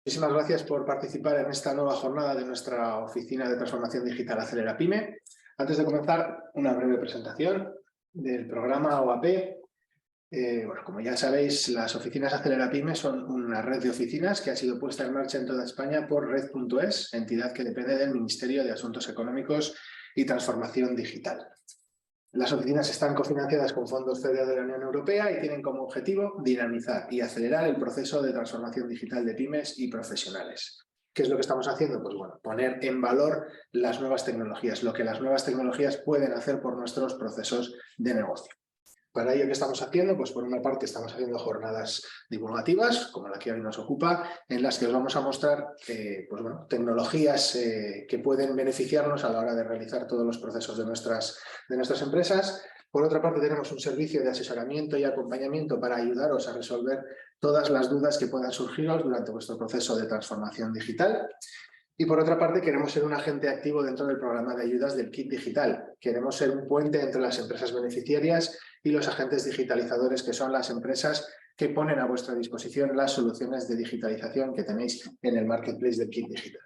Muchísimas gracias por participar en esta nueva jornada de nuestra Oficina de Transformación Digital Acelera Pyme. Antes de comenzar, una breve presentación del programa OAP. Como ya sabéis, las oficinas Acelera Pyme son una red de oficinas que ha sido puesta en marcha en toda España por Red.es, entidad que depende del Ministerio de Asuntos Económicos y Transformación Digital. Las oficinas están cofinanciadas con fondos FEDER de la Unión Europea y tienen como objetivo dinamizar y acelerar el proceso de transformación digital de pymes y profesionales. ¿Qué es lo que estamos haciendo? Pues bueno, poner en valor las nuevas tecnologías, lo que las nuevas tecnologías pueden hacer por nuestros procesos de negocio. Para ello, ¿qué estamos haciendo? Pues por una parte estamos haciendo jornadas divulgativas, como la que hoy nos ocupa, en las que os vamos a mostrar tecnologías que pueden beneficiarnos a la hora de realizar todos los procesos de nuestras empresas. Por otra parte, tenemos un servicio de asesoramiento y acompañamiento para ayudaros a resolver todas las dudas que puedan surgiros durante vuestro proceso de transformación digital. Y por otra parte, queremos ser un agente activo dentro del programa de ayudas del Kit Digital. Queremos ser un puente entre las empresas beneficiarias y los agentes digitalizadores, que son las empresas que ponen a vuestra disposición las soluciones de digitalización que tenéis en el marketplace del Kit Digital.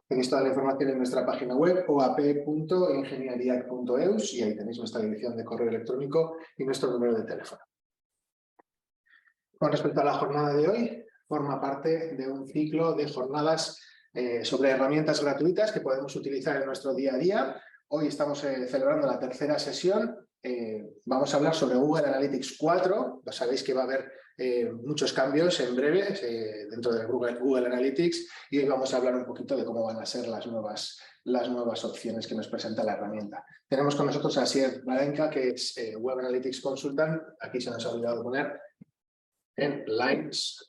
Tenéis toda la información en nuestra página web oap.ingenieriac.eus y ahí tenéis nuestra dirección de correo electrónico y nuestro número de teléfono. Con respecto a la jornada de hoy, forma parte de un ciclo de jornadas sobre herramientas gratuitas que podemos utilizar en nuestro día a día. Hoy estamos celebrando la tercera sesión. Vamos a hablar sobre Google Analytics 4. Ya sabéis que va a haber muchos cambios en breve dentro de Google Analytics y hoy vamos a hablar un poquito de cómo van a ser las nuevas opciones que nos presenta la herramienta. Tenemos con nosotros a Asier Badenka, que es Web Analytics Consultant. Aquí se nos ha olvidado poner en Lines.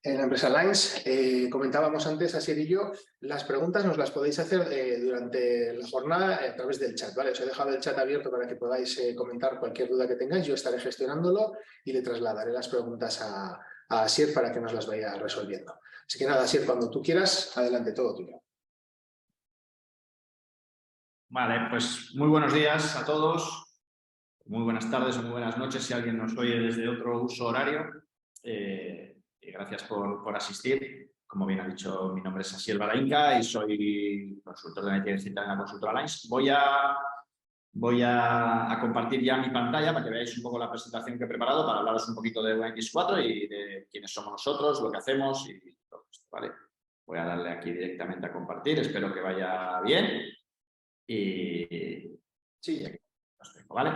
En la empresa Lines, comentábamos antes, Asier y yo, las preguntas nos las podéis hacer durante la jornada a través del chat, ¿vale? Os he dejado el chat abierto para que podáis comentar cualquier duda que tengáis, yo estaré gestionándolo y le trasladaré las preguntas a Asier para que nos las vaya resolviendo. Así que nada, Asier, cuando tú quieras, adelante, todo tuyo. Vale, pues muy buenos días a todos, muy buenas tardes o muy buenas noches si alguien nos oye desde otro uso horario. Y gracias por asistir. Como bien ha dicho, mi nombre es Asier Badenka y soy consultor de analítica digital en la consultora Lines. Voy a compartir ya mi pantalla para que veáis un poco la presentación que he preparado para hablaros un poquito de UX4 y de quiénes somos nosotros, lo que hacemos y todo esto, ¿vale? Voy a darle aquí directamente a compartir, espero que vaya bien. Y sí, aquí los tengo, ¿vale?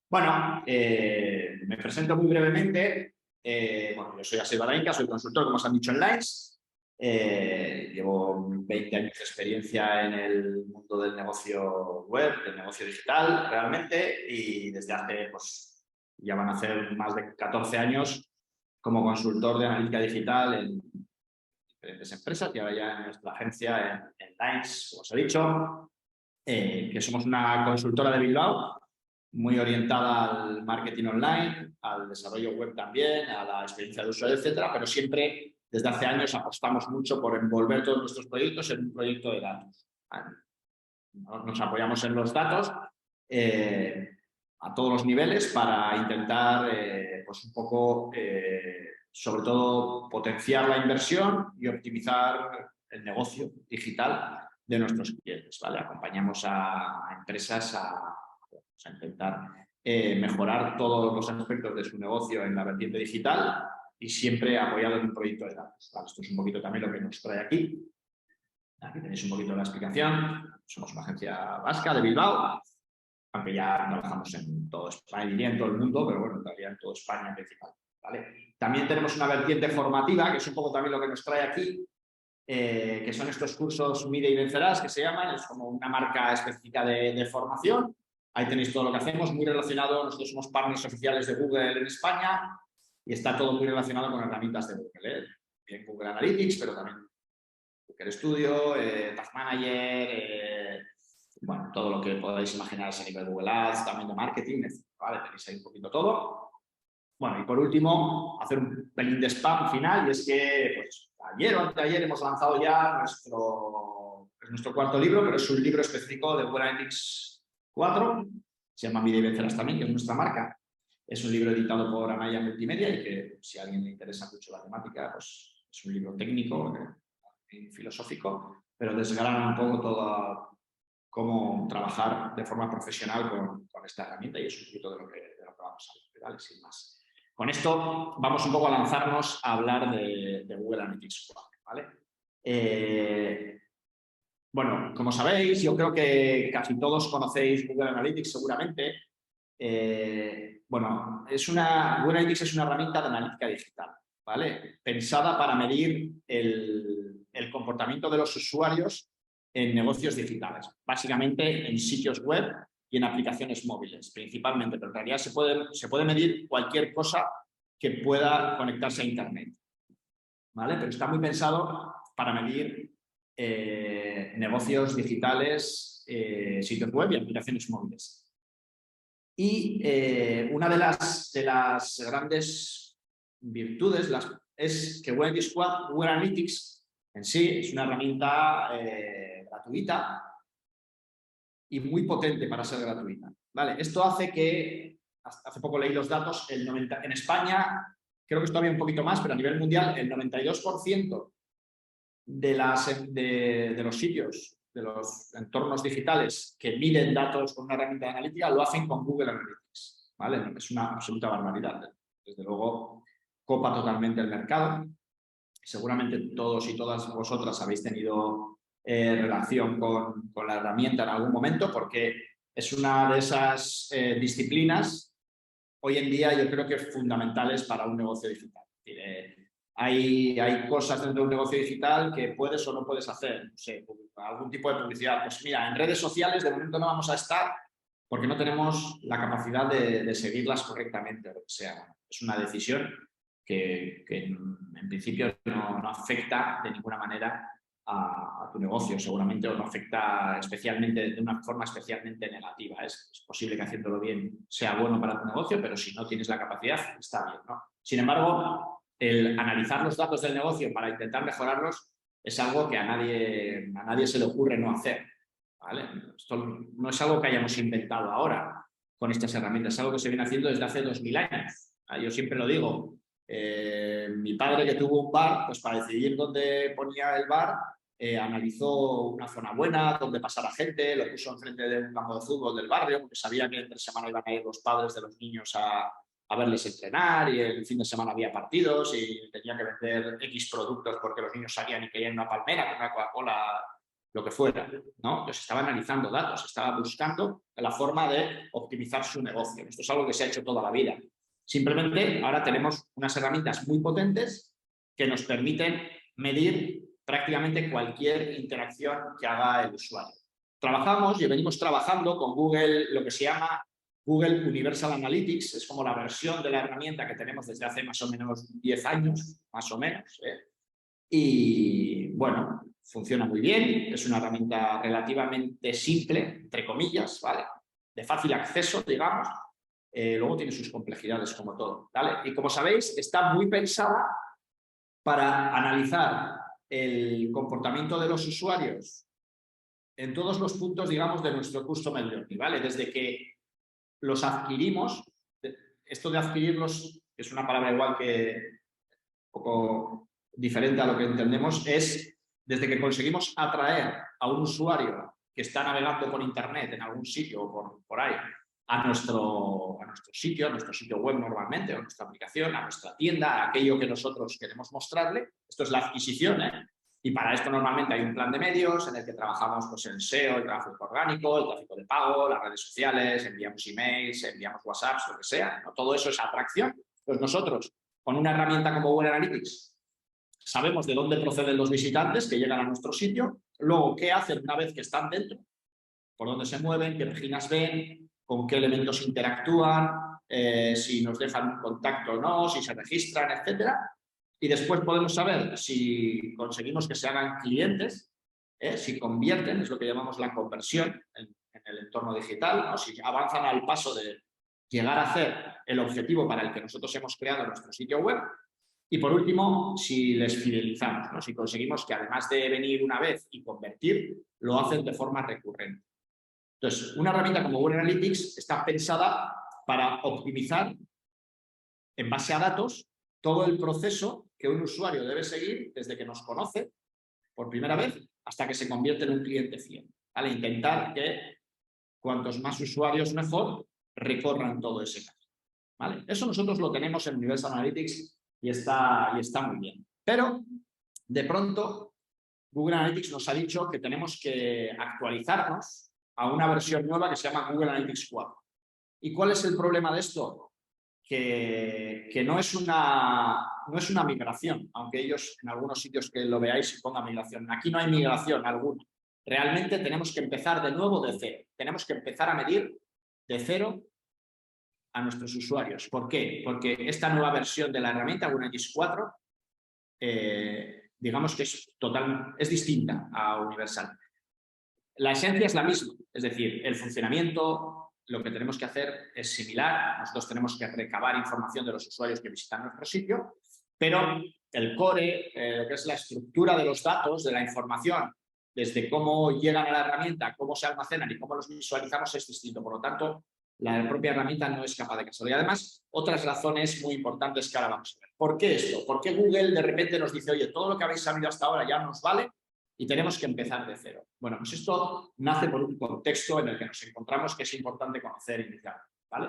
Bueno, me presento muy brevemente. Yo soy Asier Badenka, soy consultor, como os han dicho, en Lines. Llevo 20 años de experiencia en el mundo del negocio web, del negocio digital, realmente, y desde hace, pues, ya van a ser más de 14 años como consultor de analítica digital en diferentes empresas y ahora ya en nuestra agencia en Lines, como os he dicho, que somos una consultora de Bilbao, muy orientada al marketing online, al desarrollo web también, a la experiencia de usuario, etcétera, pero siempre desde hace años apostamos mucho por envolver todos nuestros proyectos en un proyecto de datos. Nos apoyamos en los datos a todos los niveles para intentar, pues un poco, sobre todo, potenciar la inversión y optimizar el negocio digital de nuestros clientes, ¿vale? Acompañamos a empresas a intentar mejorar todos los aspectos de su negocio en la vertiente digital y siempre apoyado en un proyecto de datos, ¿vale? Esto es un poquito también lo que nos trae aquí. Aquí tenéis un poquito la explicación. Somos una agencia vasca de Bilbao, aunque ya trabajamos en todo España, diría en todo el mundo, pero bueno, en realidad en toda España principal, ¿vale? También tenemos una vertiente formativa, que es un poco también lo que nos trae aquí, que son estos cursos Mide y Vencerás, que se llaman, es como una marca específica de formación. Ahí tenéis todo lo que hacemos, muy relacionado, nosotros somos partners oficiales de Google en España y está todo muy relacionado con herramientas de Google, bien Google Analytics, pero también Google Studio, Tag Manager, bueno, todo lo que podáis imaginar a nivel Google Ads, también de marketing, etc. ¿Vale? Tenéis ahí un poquito todo. Bueno, y por último, hacer un pelín de spam final, y es que pues, ayer o anteayer hemos lanzado ya nuestro cuarto libro, pero es un libro específico de Google Analytics 4, se llama Mide y Vencerás también, que es nuestra marca. Es un libro editado por Anaya Multimedia y que, si a alguien le interesa mucho la temática, pues es un libro técnico y filosófico, pero desgrana un poco todo cómo trabajar de forma profesional con esta herramienta, y es un poquito de lo que vamos a ver, ¿vale? Sin más. Con esto vamos un poco a lanzarnos a hablar de Google Analytics 4, ¿vale? Bueno, como sabéis, yo creo que casi todos conocéis Google Analytics seguramente. Bueno, Google Analytics es una herramienta de analítica digital, ¿vale? Pensada para medir el comportamiento de los usuarios en negocios digitales, básicamente en sitios web y en aplicaciones móviles, principalmente, pero en realidad se puede medir cualquier cosa que pueda conectarse a Internet, ¿vale? Pero está muy pensado para medir negocios digitales, sitios web y aplicaciones móviles. Y una de las grandes virtudes es que Google Analytics en sí es una herramienta gratuita y muy potente para ser gratuita, ¿vale? Esto hace que, hace poco leí los datos, en España, creo que es todavía un poquito más, pero a nivel mundial, el 92% de los sitios, de los entornos digitales que miden datos con una herramienta de analítica, lo hacen con Google Analytics, ¿vale? Es una absoluta barbaridad. Desde luego, copa totalmente el mercado. Seguramente todos y todas vosotras habéis tenido relación con la herramienta en algún momento, porque es una de esas disciplinas hoy en día yo creo que fundamentales para un negocio digital. Hay cosas dentro de un negocio digital que puedes o no puedes hacer. No sé, algún tipo de publicidad. Pues mira, en redes sociales de momento no vamos a estar porque no tenemos la capacidad de seguirlas correctamente. O sea, es una decisión que en principio no afecta de ninguna manera a tu negocio, seguramente, o no afecta especialmente, de una forma especialmente negativa. Es posible que haciéndolo bien sea bueno para tu negocio, pero si no tienes la capacidad, está bien, ¿no? Sin embargo, el analizar los datos del negocio para intentar mejorarlos es algo que a nadie se le ocurre no hacer, ¿vale? Esto no es algo que hayamos inventado ahora con estas herramientas, es algo que se viene haciendo desde hace 2000 años. Yo siempre lo digo, mi padre, que tuvo un bar, pues para decidir dónde ponía el bar, analizó una zona buena, donde pasara gente, lo puso enfrente de un campo de fútbol del barrio, porque sabía que entre semana iban a ir los padres de los niños a verles entrenar, y el fin de semana había partidos y tenía que vender X productos porque los niños salían y querían una palmera, una Coca-Cola, lo que fuera, ¿no? Entonces estaba analizando datos, estaba buscando la forma de optimizar su negocio. Esto es algo que se ha hecho toda la vida. Simplemente ahora tenemos unas herramientas muy potentes que nos permiten medir prácticamente cualquier interacción que haga el usuario. Trabajamos y venimos trabajando con Google, lo que se llama Google Universal Analytics, es como la versión de la herramienta que tenemos desde hace más o menos 10 años, más o menos, y bueno, funciona muy bien, es una herramienta relativamente simple, entre comillas, ¿vale? De fácil acceso, digamos. Luego tiene sus complejidades como todo, ¿vale? Y como sabéis, está muy pensada para analizar el comportamiento de los usuarios en todos los puntos, digamos, de nuestro customer journey, ¿vale? Desde que los adquirimos, esto de adquirirlos es una palabra igual que un poco diferente a lo que entendemos, es desde que conseguimos atraer a un usuario que está navegando por internet en algún sitio o por ahí a nuestro sitio web normalmente, o a nuestra aplicación, a nuestra tienda, a aquello que nosotros queremos mostrarle. Esto es la adquisición, y para esto normalmente hay un plan de medios en el que trabajamos pues, el SEO, el tráfico orgánico, el tráfico de pago, las redes sociales, enviamos emails, enviamos WhatsApps, lo que sea, ¿no? Todo eso es atracción. Pues nosotros, con una herramienta como Google Analytics, sabemos de dónde proceden los visitantes que llegan a nuestro sitio, luego qué hacen una vez que están dentro, por dónde se mueven, qué páginas ven, con qué elementos interactúan, si nos dejan un contacto o no, si se registran, etcétera. Y después podemos saber si conseguimos que se hagan clientes, si convierten, es lo que llamamos la conversión en el entorno digital, ¿no? Si avanzan al paso de llegar a hacer el objetivo para el que nosotros hemos creado nuestro sitio web. Y por último, si les fidelizamos, ¿no? Si conseguimos que además de venir una vez y convertir, lo hacen de forma recurrente. Entonces, una herramienta como Google Analytics está pensada para optimizar en base a datos, todo el proceso que un usuario debe seguir desde que nos conoce por primera vez hasta que se convierte en un cliente fiel. ¿Vale? Intentar que cuantos más usuarios mejor recorran todo ese camino. ¿Vale? Eso nosotros lo tenemos en Universal Analytics y está muy bien. Pero, de pronto, Google Analytics nos ha dicho que tenemos que actualizarnos a una versión nueva que se llama Google Analytics 4. ¿Y cuál es el problema de esto? Que no es una migración, aunque ellos en algunos sitios que lo veáis y ponga migración. Aquí no hay migración alguna. Realmente tenemos que empezar de nuevo de cero. Tenemos que empezar a medir de cero a nuestros usuarios. ¿Por qué? Porque esta nueva versión de la herramienta, Google Analytics 4, digamos que es distinta a Universal. La esencia es la misma, es decir, el funcionamiento, lo que tenemos que hacer es similar. Nosotros tenemos que recabar información de los usuarios que visitan nuestro sitio, pero el core, lo que es la estructura de los datos, de la información, desde cómo llegan a la herramienta, cómo se almacenan y cómo los visualizamos es distinto. Por lo tanto, la propia herramienta no es capaz de hacerlo. Y además, otras razones muy importantes que ahora vamos a ver. ¿Por qué esto? ¿Por qué Google de repente nos dice, oye, todo lo que habéis sabido hasta ahora ya nos vale y tenemos que empezar de cero? Bueno, pues esto nace por un contexto en el que nos encontramos que es importante conocer y indicar, ¿vale?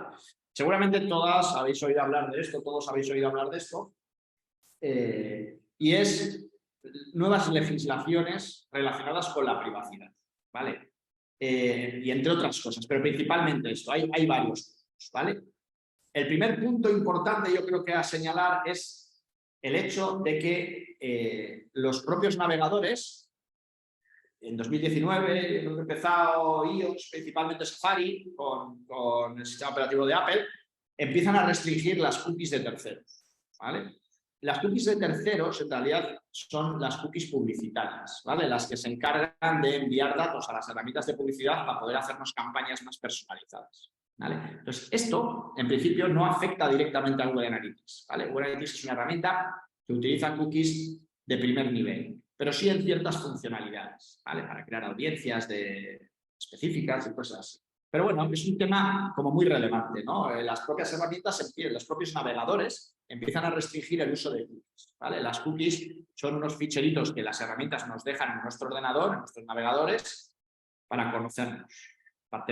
Seguramente todas habéis oído hablar de esto, todos habéis oído hablar de esto, y es nuevas legislaciones relacionadas con la privacidad, ¿vale? Y entre otras cosas, pero principalmente esto, hay varios, ¿vale? El primer punto importante yo creo que a señalar es el hecho de que los propios navegadores, en 2019 hemos empezado iOS, principalmente Safari, con el sistema operativo de Apple, empiezan a restringir las cookies de terceros, ¿vale? Las cookies de terceros, en realidad, son las cookies publicitarias, ¿vale? Las que se encargan de enviar datos a las herramientas de publicidad para poder hacernos campañas más personalizadas, ¿vale? Entonces, esto, en principio, no afecta directamente a Google Analytics, ¿vale? Google Analytics es una herramienta que utiliza cookies de primer nivel, pero sí en ciertas funcionalidades, ¿vale? Para crear audiencias específicas y cosas así. Pero bueno, es un tema como muy relevante, ¿no? Las propias herramientas, los propios navegadores empiezan a restringir el uso de cookies, ¿vale? Las cookies son unos ficheritos que las herramientas nos dejan en nuestro ordenador, en nuestros navegadores, para conocernos, para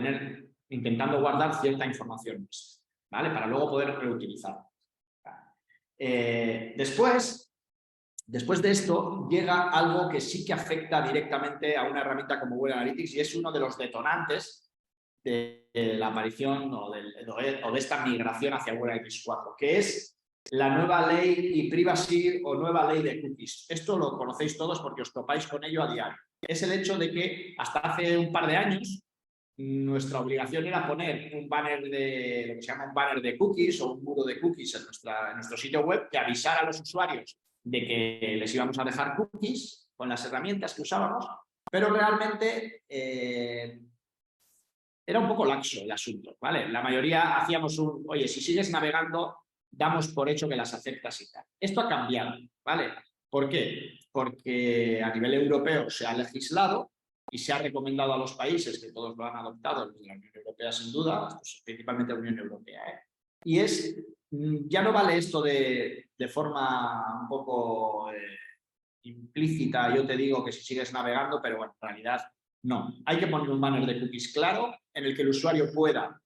intentando guardar cierta información, ¿vale? Para luego poder reutilizarla. Después de esto, llega algo que sí que afecta directamente a una herramienta como Google Analytics y es uno de los detonantes de la aparición o de esta migración hacia Google Analytics 4, que es la nueva ley e-privacy o nueva ley de cookies. Esto lo conocéis todos porque os topáis con ello a diario. Es el hecho de que hasta hace un par de años nuestra obligación era poner un banner lo que se llama un banner de cookies o un muro de cookies en nuestro sitio web que avisara a los usuarios de que les íbamos a dejar cookies con las herramientas que usábamos, pero realmente era un poco laxo el asunto, ¿vale? La mayoría hacíamos oye, si sigues navegando, damos por hecho que las aceptas y tal. Esto ha cambiado, ¿vale? ¿Por qué? Porque a nivel europeo se ha legislado y se ha recomendado a los países, que todos lo han adoptado, la Unión Europea sin duda, principalmente la Unión Europea, y ya no vale esto de forma un poco implícita, yo te digo que si sigues navegando, pero bueno, en realidad no. Hay que poner un banner de cookies claro en el que el usuario pueda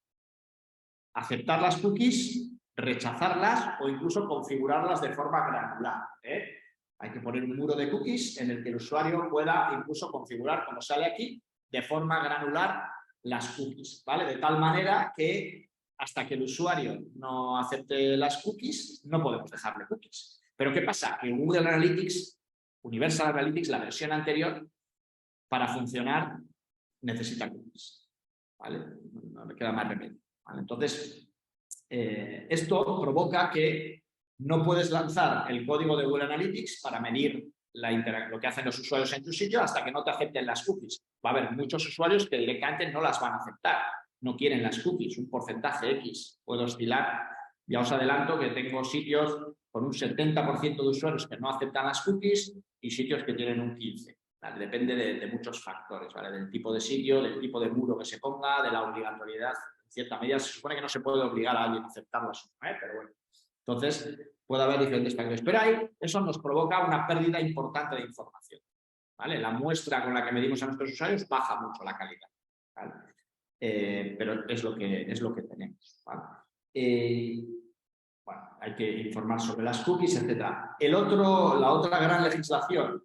aceptar las cookies, rechazarlas o incluso configurarlas de forma granular, ¿eh? Hay que poner un muro de cookies en el que el usuario pueda incluso configurar, como sale aquí, de forma granular las cookies, ¿vale? De tal manera que hasta que el usuario no acepte las cookies, no podemos dejarle cookies. Pero ¿qué pasa? Que Google Analytics, Universal Analytics, la versión anterior, para funcionar necesita cookies, ¿vale? No me queda más remedio, ¿vale? Entonces, esto provoca que no puedes lanzar el código de Google Analytics para medir lo que hacen los usuarios en tu sitio hasta que no te acepten las cookies. Va a haber muchos usuarios que directamente no las van a aceptar, no quieren las cookies, un porcentaje X puede oscilar. Ya os adelanto que tengo sitios con un 70% de usuarios que no aceptan las cookies y sitios que tienen un 15%. ¿Vale? Depende de muchos factores, ¿vale? Del tipo de sitio, del tipo de muro que se ponga, de la obligatoriedad. En cierta medida se supone que no se puede obligar a alguien a aceptarlas, ¿eh? Pero bueno, Entonces, puede haber diferentes factores. Pero ahí eso nos provoca una pérdida importante de información. ¿Vale? La muestra con la que medimos a nuestros usuarios baja mucho la calidad. ¿Vale? Pero es lo que tenemos. ¿Vale? Bueno, hay que informar sobre las cookies, etc. La otra gran legislación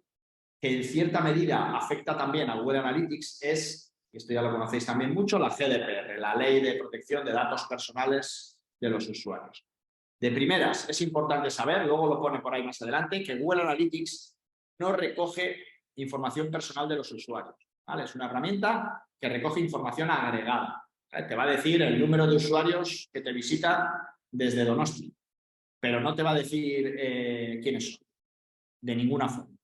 que en cierta medida afecta también a Google Analytics es, y esto ya lo conocéis también mucho, la GDPR, la Ley de Protección de Datos Personales de los Usuarios. De primeras, es importante saber, luego lo pone por ahí más adelante, que Google Analytics no recoge información personal de los usuarios. ¿Vale? Es una herramienta que recoge información agregada. ¿Vale? Te va a decir el número de usuarios que te visitan desde Donosti, pero no te va a decir quiénes son, de ninguna forma.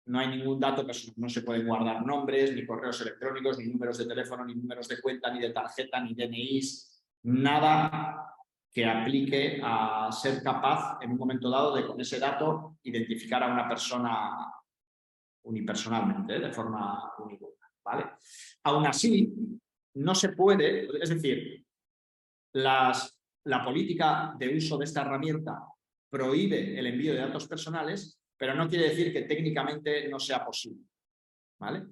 No hay ningún dato personal, no se pueden guardar nombres, ni correos electrónicos, ni números de teléfono, ni números de cuenta, ni de tarjeta, ni DNIs, nada que aplique a ser capaz en un momento dado de con ese dato identificar a una persona unipersonalmente, de forma unívoca, ¿vale? Aún así, no se puede, es decir, la política de uso de esta herramienta prohíbe el envío de datos personales, pero no quiere decir que técnicamente no sea posible, ¿vale?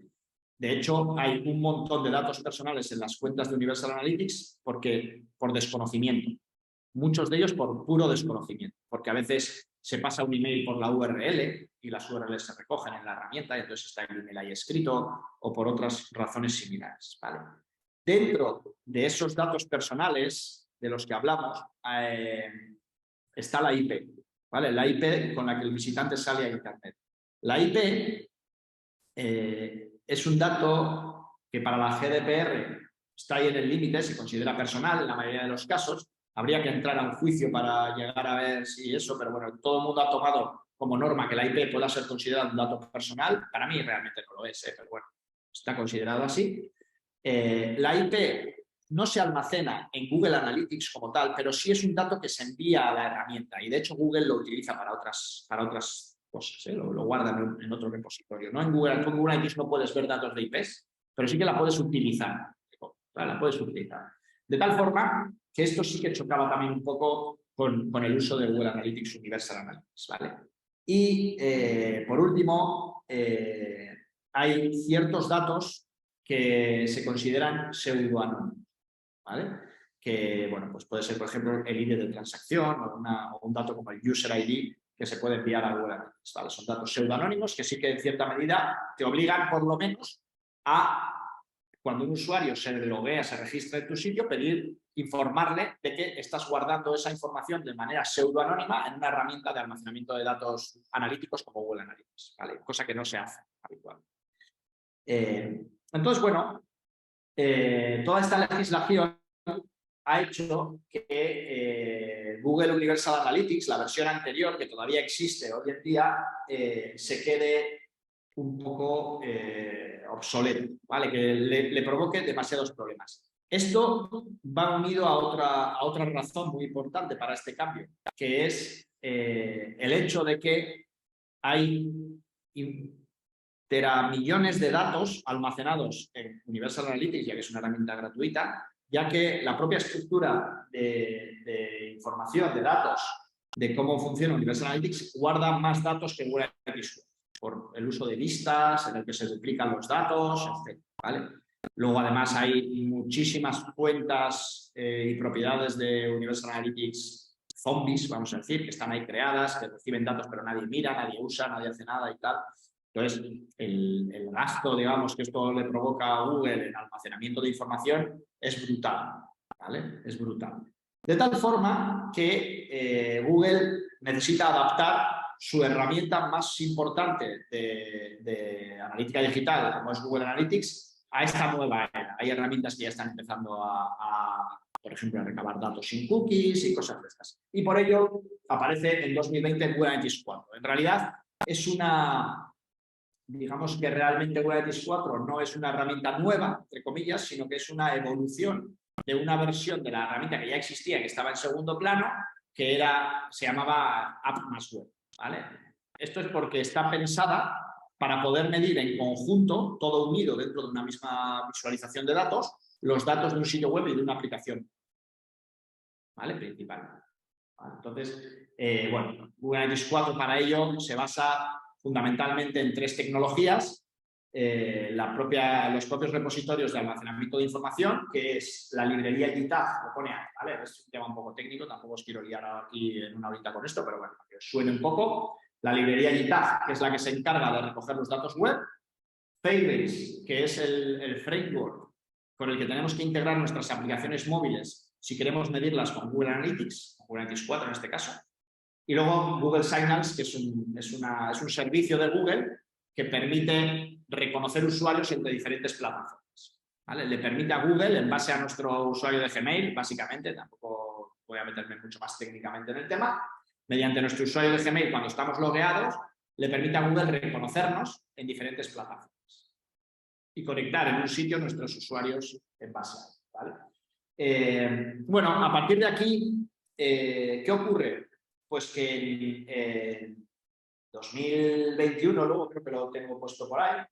De hecho, hay un montón de datos personales en las cuentas de Universal Analytics por desconocimiento. Muchos de ellos por puro desconocimiento, porque a veces se pasa un email por la URL y las URLs se recogen en la herramienta y entonces está el email ahí escrito o por otras razones similares, ¿vale? Dentro de esos datos personales de los que hablamos está la IP, ¿vale? La IP con la que el visitante sale a Internet. La IP es un dato que para la GDPR está ahí en el límite, se considera personal en la mayoría de los casos. Habría que entrar a un juicio para llegar a ver si eso, pero bueno, todo el mundo ha tomado como norma que la IP pueda ser considerada un dato personal. Para mí realmente no lo es, pero bueno, está considerado así. La IP no se almacena en Google Analytics como tal, pero sí es un dato que se envía a la herramienta y de hecho Google lo utiliza para otras cosas, lo guarda en otro repositorio. ¿No? En Google Analytics no puedes ver datos de IPs, pero sí que la puedes utilizar. ¿Vale? La puedes utilizar. De tal forma que esto sí que chocaba también un poco con el uso de Google Analytics Universal Analytics. ¿Vale? Y por último, hay ciertos datos que se consideran pseudoanónimos, ¿vale? Que, bueno, pues puede ser, por ejemplo, el ID de transacción o un dato como el User ID que se puede enviar a Google Analytics, ¿vale? Son datos pseudoanónimos que sí que en cierta medida te obligan por lo menos a, cuando un usuario se loguea, se registra en tu sitio, informarle de que estás guardando esa información de manera pseudoanónima en una herramienta de almacenamiento de datos analíticos como Google Analytics, ¿vale? Cosa que no se hace habitualmente. Entonces, bueno, toda esta legislación ha hecho que Google Universal Analytics, la versión anterior, que todavía existe hoy en día, se quede un poco obsoleto, ¿vale? Que le provoque demasiados problemas. Esto va unido a otra razón muy importante para este cambio, que es el hecho de que hay teramillones de datos almacenados en Universal Analytics, ya que es una herramienta gratuita, ya que la propia estructura de información, de datos, de cómo funciona Universal Analytics, guarda más datos que Google Analytics por el uso de listas, en el que se duplican los datos, etc. ¿Vale? Luego, además, hay muchísimas cuentas y propiedades de Universal Analytics zombies, vamos a decir, que están ahí creadas, que reciben datos pero nadie mira, nadie usa, nadie hace nada y tal. Entonces, el gasto, digamos, que esto le provoca a Google en almacenamiento de información es brutal, ¿vale? Es brutal. De tal forma que Google necesita adaptar su herramienta más importante de analítica digital, como es Google Analytics, a esta nueva era. Hay herramientas que ya están empezando por ejemplo, a recabar datos sin cookies y cosas de estas. Y por ello aparece en 2020 Google Analytics 4. En realidad es digamos que realmente Google Analytics 4 no es una herramienta nueva, entre comillas, sino que es una evolución de una versión de la herramienta que ya existía, que estaba en segundo plano, que se llamaba App más Web, ¿vale? Esto es porque está pensada para poder medir en conjunto, todo unido dentro de una misma visualización de datos, los datos de un sitio web y de una aplicación, ¿vale? Principal. ¿Vale? Entonces, Bueno, Google Analytics 4 para ello se basa fundamentalmente en 3 tecnologías. Los propios repositorios de almacenamiento de información, que es la librería GitHub, lo pone ahí, ¿vale? Es un tema un poco técnico, tampoco os quiero liar aquí en una horita con esto, pero bueno, que os suene un poco. La librería GitHub, que es la que se encarga de recoger los datos web. Firebase, que es el framework con el que tenemos que integrar nuestras aplicaciones móviles si queremos medirlas con Google Analytics, con Google Analytics 4 en este caso. Y luego Google Signals, que es un servicio de Google que permite reconocer usuarios entre diferentes plataformas, ¿vale? Le permite a Google, en base a nuestro usuario de Gmail, básicamente, tampoco voy a meterme mucho más técnicamente en el tema, mediante nuestro usuario de Gmail, cuando estamos logueados, le permite a Google reconocernos en diferentes plataformas y conectar en un sitio nuestros usuarios en base a eso, ¿vale? Bueno, a partir de aquí, ¿qué ocurre? Pues que en 2021, luego creo que lo tengo puesto por ahí,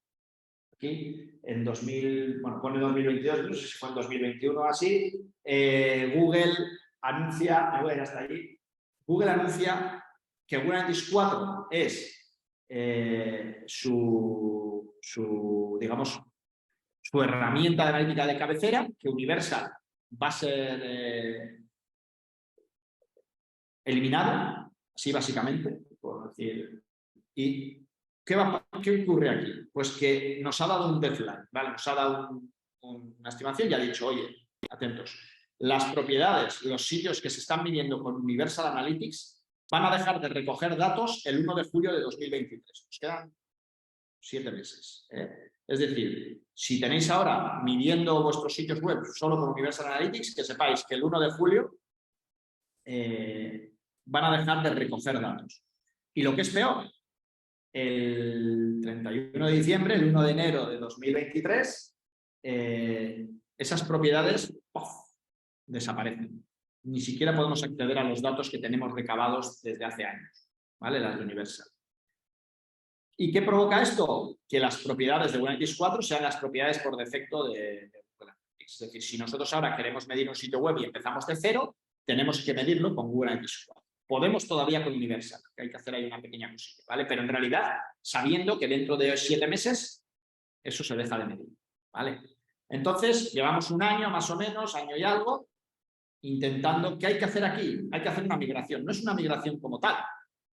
aquí, en 2000, bueno, pone 2022, no sé si fue en 2021 o así, Google anuncia, me voy a ir hasta allí, Google anuncia que Google Analytics 4 es digamos, su herramienta de analítica de cabecera, que Universal va a ser eliminado, así básicamente, por decir. ¿Y qué ocurre aquí? Pues que nos ha dado un deadline, ¿vale? Nos ha dado una estimación y ha dicho, oye, atentos, las propiedades, los sitios que se están midiendo con Universal Analytics van a dejar de recoger datos el 1 de julio de 2023. Nos quedan 7 meses. Es decir, si tenéis ahora midiendo vuestros sitios web solo con Universal Analytics, que sepáis que el 1 de julio van a dejar de recoger datos. Y lo que es peor, el 31 de diciembre, el 1 de enero de 2023, esas propiedades desaparecen. Ni siquiera podemos acceder a los datos que tenemos recabados desde hace años, ¿vale? Las de Universal. ¿Y qué provoca esto? Que las propiedades de Google Analytics 4 sean las propiedades por defecto de Google Analytics. Es decir, si nosotros ahora queremos medir un sitio web y empezamos de cero, tenemos que medirlo con Google Analytics 4. Podemos todavía con Universal, que hay que hacer ahí una pequeña cosilla, ¿vale? Pero en realidad, sabiendo que dentro de 7 meses, eso se deja de medir, ¿vale? Entonces, llevamos un año más o menos, año y algo, intentando, ¿qué hay que hacer aquí? Hay que hacer una migración. No es una migración como tal,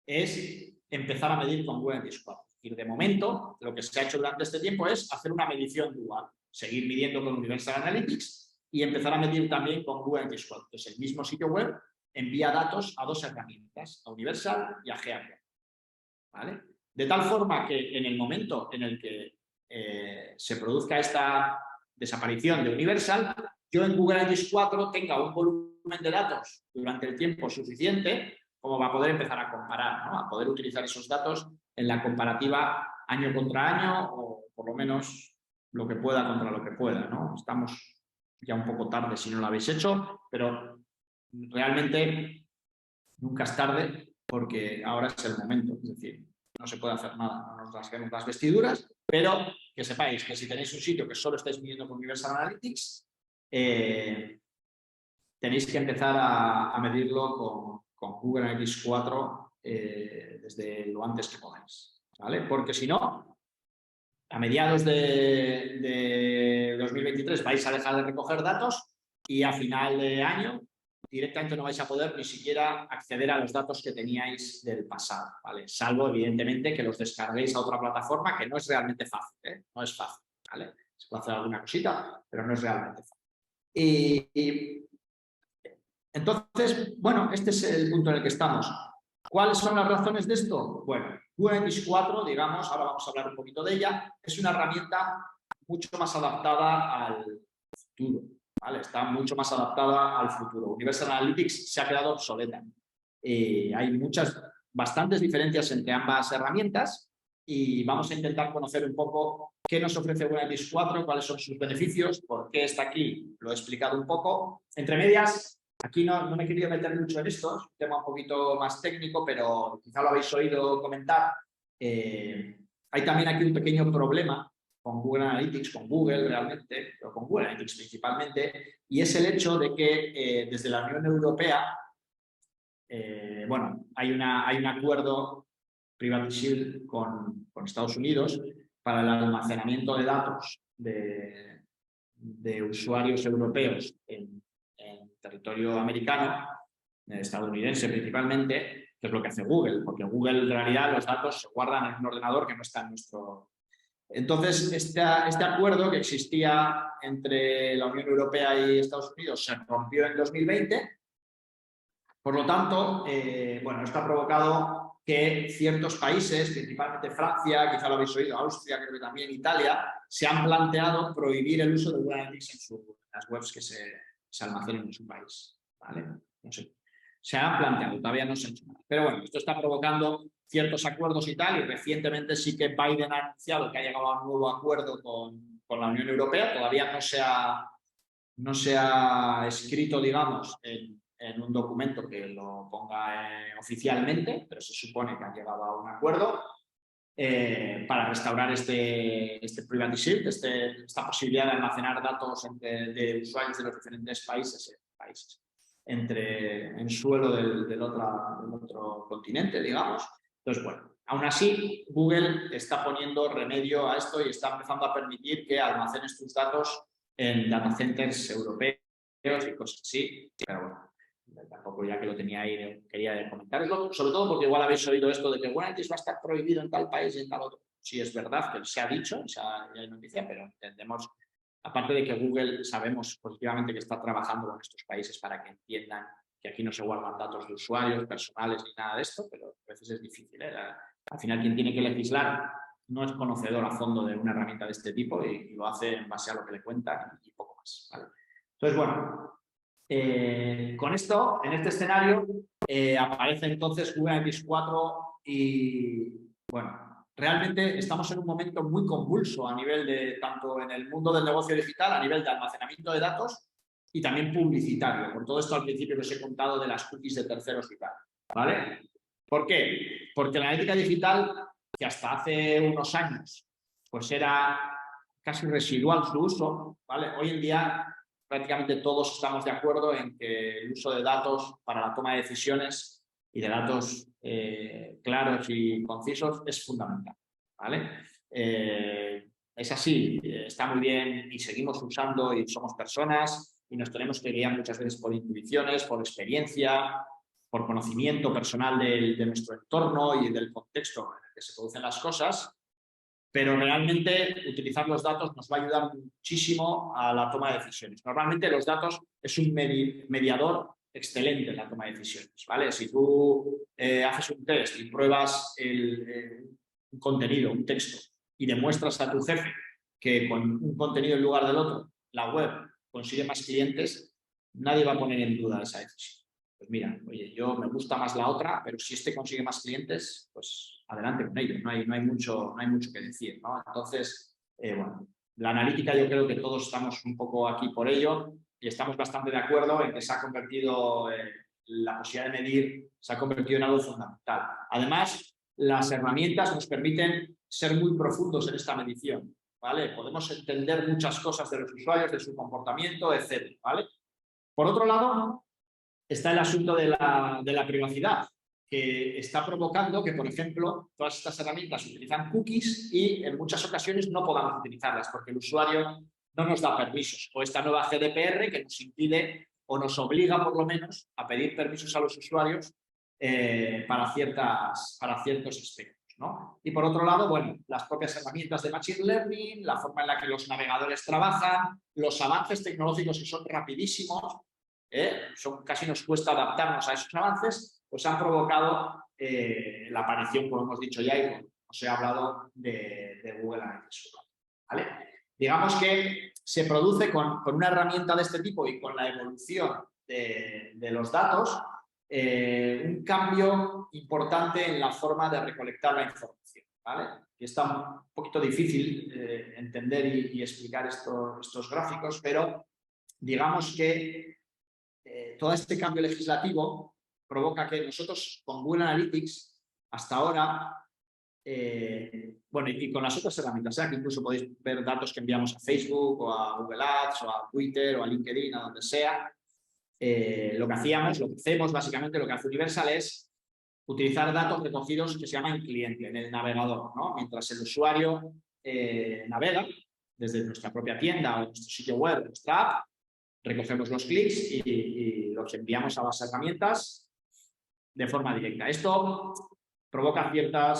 es empezar a medir con Google Analytics 4. Y de momento, lo que se ha hecho durante este tiempo es hacer una medición dual, seguir midiendo con Universal Analytics y empezar a medir también con Google Analytics 4. Entonces, el mismo sitio web envía datos a 2 herramientas, a Universal y a GeoGebra, ¿vale? De tal forma que en el momento en el que se produzca esta desaparición de Universal, yo en Google Analytics 4 tenga un volumen de datos durante el tiempo suficiente como va a poder empezar a comparar, ¿no? A poder utilizar esos datos en la comparativa año contra año o por lo menos lo que pueda contra lo que pueda, ¿no? Estamos ya un poco tarde si no lo habéis hecho, pero realmente nunca es tarde porque ahora es el momento, es decir, no se puede hacer nada, no nos rasguemos las vestiduras, pero que sepáis que si tenéis un sitio que solo estáis midiendo con Universal Analytics, tenéis que empezar a medirlo con Google Analytics 4 desde lo antes que podáis, ¿vale? Porque si no, a mediados de 2023 vais a dejar de recoger datos y a final de año directamente no vais a poder ni siquiera acceder a los datos que teníais del pasado, ¿vale? Salvo, evidentemente, que los descarguéis a otra plataforma, que no es realmente fácil, ¿eh? No es fácil, ¿vale? Se puede hacer alguna cosita, pero no es realmente fácil. Y entonces, bueno, este es el punto en el que estamos. ¿Cuáles son las razones de esto? Bueno, Google Analytics 4, digamos, ahora vamos a hablar un poquito de ella, es una herramienta mucho más adaptada al futuro, ¿vale? Está mucho más adaptada al futuro. Universal Analytics se ha quedado obsoleta. Hay bastantes diferencias entre ambas herramientas y vamos a intentar conocer un poco qué nos ofrece Google Analytics 4, cuáles son sus beneficios, por qué está aquí, lo he explicado un poco. Entre medias, aquí no me he querido meter mucho en esto, es un tema un poquito más técnico, pero quizá lo habéis oído comentar. Hay también aquí un pequeño problema con Google Analytics, con Google realmente, pero con Google Analytics principalmente, y es el hecho de que desde la Unión Europea bueno, hay un acuerdo Privacy Shield con Estados Unidos para el almacenamiento de datos de usuarios europeos en territorio americano, estadounidense principalmente, que es lo que hace Google, porque Google en realidad los datos se guardan en un ordenador que no está en nuestro... Entonces, este acuerdo que existía entre la Unión Europea y Estados Unidos se rompió en 2020. Por lo tanto, bueno, esto ha provocado que ciertos países, principalmente Francia, quizá lo habéis oído, Austria, creo que también Italia, se han planteado prohibir el uso de Google Analytics en las webs que se almacenen en su país. ¿Vale? No sé. Se han planteado, todavía no se ha hecho nada. Pero bueno, esto está provocando ciertos acuerdos y tal, y recientemente sí que Biden ha anunciado que ha llegado a un nuevo acuerdo con la Unión Europea. Todavía no se ha escrito, digamos, en un documento que lo ponga oficialmente, pero se supone que han llegado a un acuerdo para restaurar este Privacy Shield, esta posibilidad de almacenar datos de usuarios de los diferentes países en suelo del otro continente, digamos. Entonces, bueno, aún así, Google está poniendo remedio a esto y está empezando a permitir que almacenes tus datos en data centers europeos y cosas así, pero bueno, tampoco ya que lo tenía ahí, quería comentarlo, sobre todo porque igual habéis oído esto de que Google Analytics va a estar prohibido en tal país y en tal otro. Sí, es verdad que se ha dicho, ya hay noticia, pero entendemos, aparte de que Google sabemos positivamente que está trabajando con estos países para que entiendan que aquí no se guardan datos de usuarios, personales ni nada de esto, pero a veces es difícil, ¿eh? Al final quien tiene que legislar no es conocedor a fondo de una herramienta de este tipo y lo hace en base a lo que le cuentan y poco más, ¿vale? Entonces, bueno, con esto, en este escenario, aparece entonces Google Analytics 4 y, bueno, realmente estamos en un momento muy convulso a nivel de, tanto en el mundo del negocio digital, a nivel de almacenamiento de datos y también publicitario, por todo esto al principio que os he contado de las cookies de terceros y tal, ¿vale? ¿Por qué? Porque la analítica digital, que hasta hace unos años pues era casi residual su uso, ¿vale? Hoy en día prácticamente todos estamos de acuerdo en que el uso de datos para la toma de decisiones y de datos claros y concisos es fundamental, ¿vale? Es así, está muy bien y seguimos usando y somos personas y nos tenemos que guiar muchas veces por intuiciones, por experiencia, por conocimiento personal de nuestro entorno y del contexto en el que se producen las cosas, pero realmente utilizar los datos nos va a ayudar muchísimo a la toma de decisiones. Normalmente los datos es un mediador excelente en la toma de decisiones, ¿vale? Si tú haces un test y pruebas un contenido, un texto, y demuestras a tu jefe que con un contenido en lugar del otro, la web consigue más clientes, nadie va a poner en duda esa decisión. Pues mira, oye, yo me gusta más la otra, pero si este consigue más clientes, pues adelante con ello, no hay mucho que decir, ¿no? Entonces, bueno, la analítica yo creo que todos estamos un poco aquí por ello y estamos bastante de acuerdo en que se ha convertido, la posibilidad de medir se ha convertido en algo fundamental. Además, las herramientas nos permiten ser muy profundos en esta medición, ¿vale? Podemos entender muchas cosas de los usuarios, de su comportamiento, etcétera, ¿vale? Por otro lado, está el asunto de la privacidad, que está provocando que, por ejemplo, todas estas herramientas utilizan cookies y en muchas ocasiones no podamos utilizarlas porque el usuario no nos da permisos. O esta nueva GDPR que nos impide o nos obliga, por lo menos, a pedir permisos a los usuarios para ciertos aspectos, ¿no? Y por otro lado, bueno, las propias herramientas de Machine Learning, la forma en la que los navegadores trabajan, los avances tecnológicos que son rapidísimos, casi nos cuesta adaptarnos a esos avances, pues han provocado la aparición, como hemos dicho ya, y como os he hablado de Google Analytics, ¿vale? Digamos que se produce con una herramienta de este tipo y con la evolución de los datos, un cambio importante en la forma de recolectar la información, ¿vale? Y está un poquito difícil entender y explicar estos gráficos, pero digamos que todo este cambio legislativo provoca que nosotros con Google Analytics hasta ahora, bueno, y con las otras herramientas, que incluso podéis ver datos que enviamos a Facebook o a Google Ads o a Twitter o a LinkedIn, a donde sea, lo que hacemos básicamente, lo que hace Universal es utilizar datos recogidos que se llaman cliente en el navegador, ¿no? Mientras el usuario navega desde nuestra propia tienda o nuestro sitio web, nuestra app, recogemos los clics y los enviamos a las herramientas de forma directa. Esto provoca cierta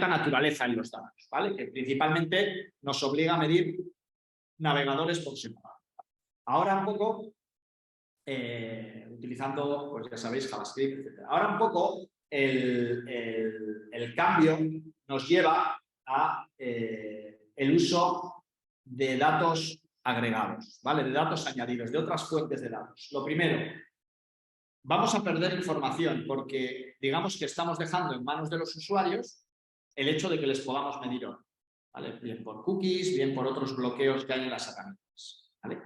naturaleza en los datos, ¿vale? Que principalmente nos obliga a medir navegadores por separado. Ahora un poco, utilizando, pues ya sabéis, JavaScript, etc. Ahora un poco el cambio nos lleva a el uso de datos agregados, ¿vale? De datos añadidos, de otras fuentes de datos. Lo primero, vamos a perder información porque digamos que estamos dejando en manos de los usuarios el hecho de que les podamos medir o no, ¿vale? Bien por cookies, bien por otros bloqueos que hay en las herramientas, ¿vale?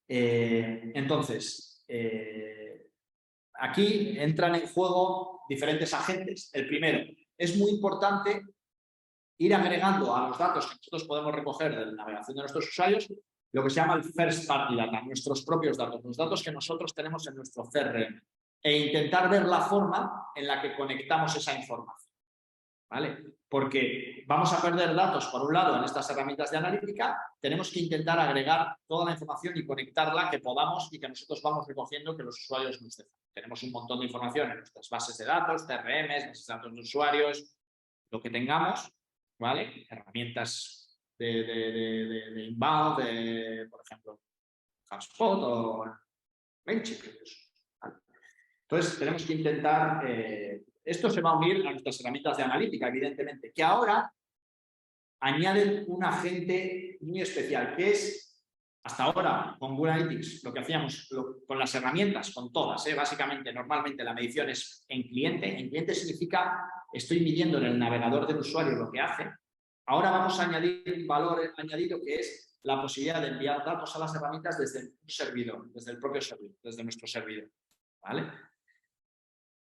Entonces, aquí entran en juego diferentes agentes. El primero, es muy importante ir agregando a los datos que nosotros podemos recoger de la navegación de nuestros usuarios lo que se llama el first party data, nuestros propios datos, los datos que nosotros tenemos en nuestro CRM, e intentar ver la forma en la que conectamos esa información, ¿vale? Porque vamos a perder datos, por un lado, en estas herramientas de analítica, tenemos que intentar agregar toda la información y conectarla que podamos y que nosotros vamos recogiendo que los usuarios nos dejan. Tenemos un montón de información en nuestras bases de datos, CRMs, bases de datos de usuarios, lo que tengamos, ¿vale? Herramientas de inbound, por ejemplo, HubSpot o Mailchimp. ¿Vale? Entonces, tenemos que intentar... esto se va a unir a nuestras herramientas de analítica, evidentemente, que ahora añaden un agente muy especial, que es, hasta ahora, con Google Analytics, lo que hacíamos con las herramientas, con todas, básicamente, normalmente la medición es en cliente. En cliente significa, estoy midiendo en el navegador del usuario lo que hace. Ahora vamos a añadir un valor añadido que es la posibilidad de enviar datos a las herramientas desde un servidor, desde el propio servidor, desde nuestro servidor, ¿vale?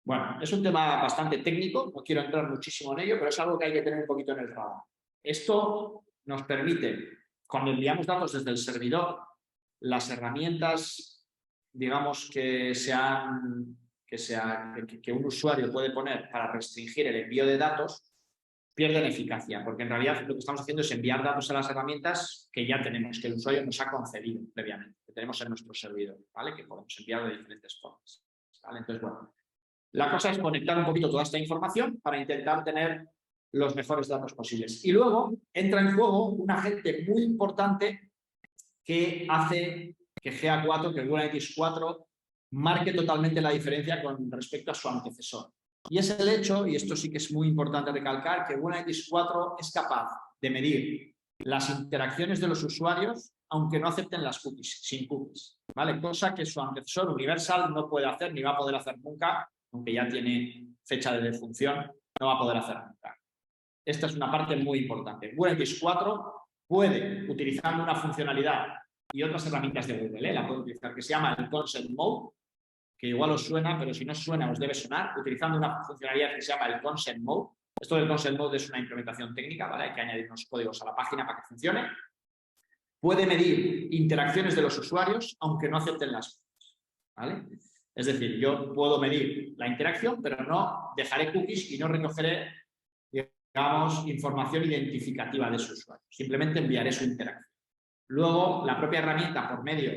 Bueno, es un tema bastante técnico, no quiero entrar muchísimo en ello, pero es algo que hay que tener un poquito en el radar. Esto nos permite, cuando enviamos datos desde el servidor, las herramientas, digamos, que un usuario puede poner para restringir el envío de datos, pierden eficacia, porque en realidad lo que estamos haciendo es enviar datos a las herramientas que ya tenemos, que el usuario nos ha concedido previamente, que tenemos en nuestro servidor, ¿vale? Que podemos enviar de diferentes formas, ¿vale? Entonces, bueno, la cosa es conectar un poquito toda esta información para intentar tener los mejores datos posibles. Y luego entra en juego un agente muy importante que hace que GA4, que el Google Analytics 4, marque totalmente la diferencia con respecto a su antecesor. Y es el hecho, y esto sí que es muy importante recalcar, que Google Analytics 4 es capaz de medir las interacciones de los usuarios aunque no acepten las cookies, sin cookies, ¿vale? Cosa que su antecesor Universal no puede hacer ni va a poder hacer nunca, aunque ya tiene fecha de defunción, no va a poder hacer nunca. Esta es una parte muy importante. Google Analytics 4 puede, utilizando una funcionalidad y otras herramientas de Google, la puede utilizar, que se llama el Consent Mode, que igual os suena, pero si no os suena os debe sonar, utilizando una funcionalidad que se llama el Consent Mode. Esto del Consent Mode es una implementación técnica, ¿vale? Hay que añadir unos códigos a la página para que funcione. Puede medir interacciones de los usuarios, aunque no acepten las cookies, ¿vale? Es decir, yo puedo medir la interacción, pero no dejaré cookies y no recogeré, digamos, información identificativa de su usuario. Simplemente enviaré su interacción. Luego, la propia herramienta, por medio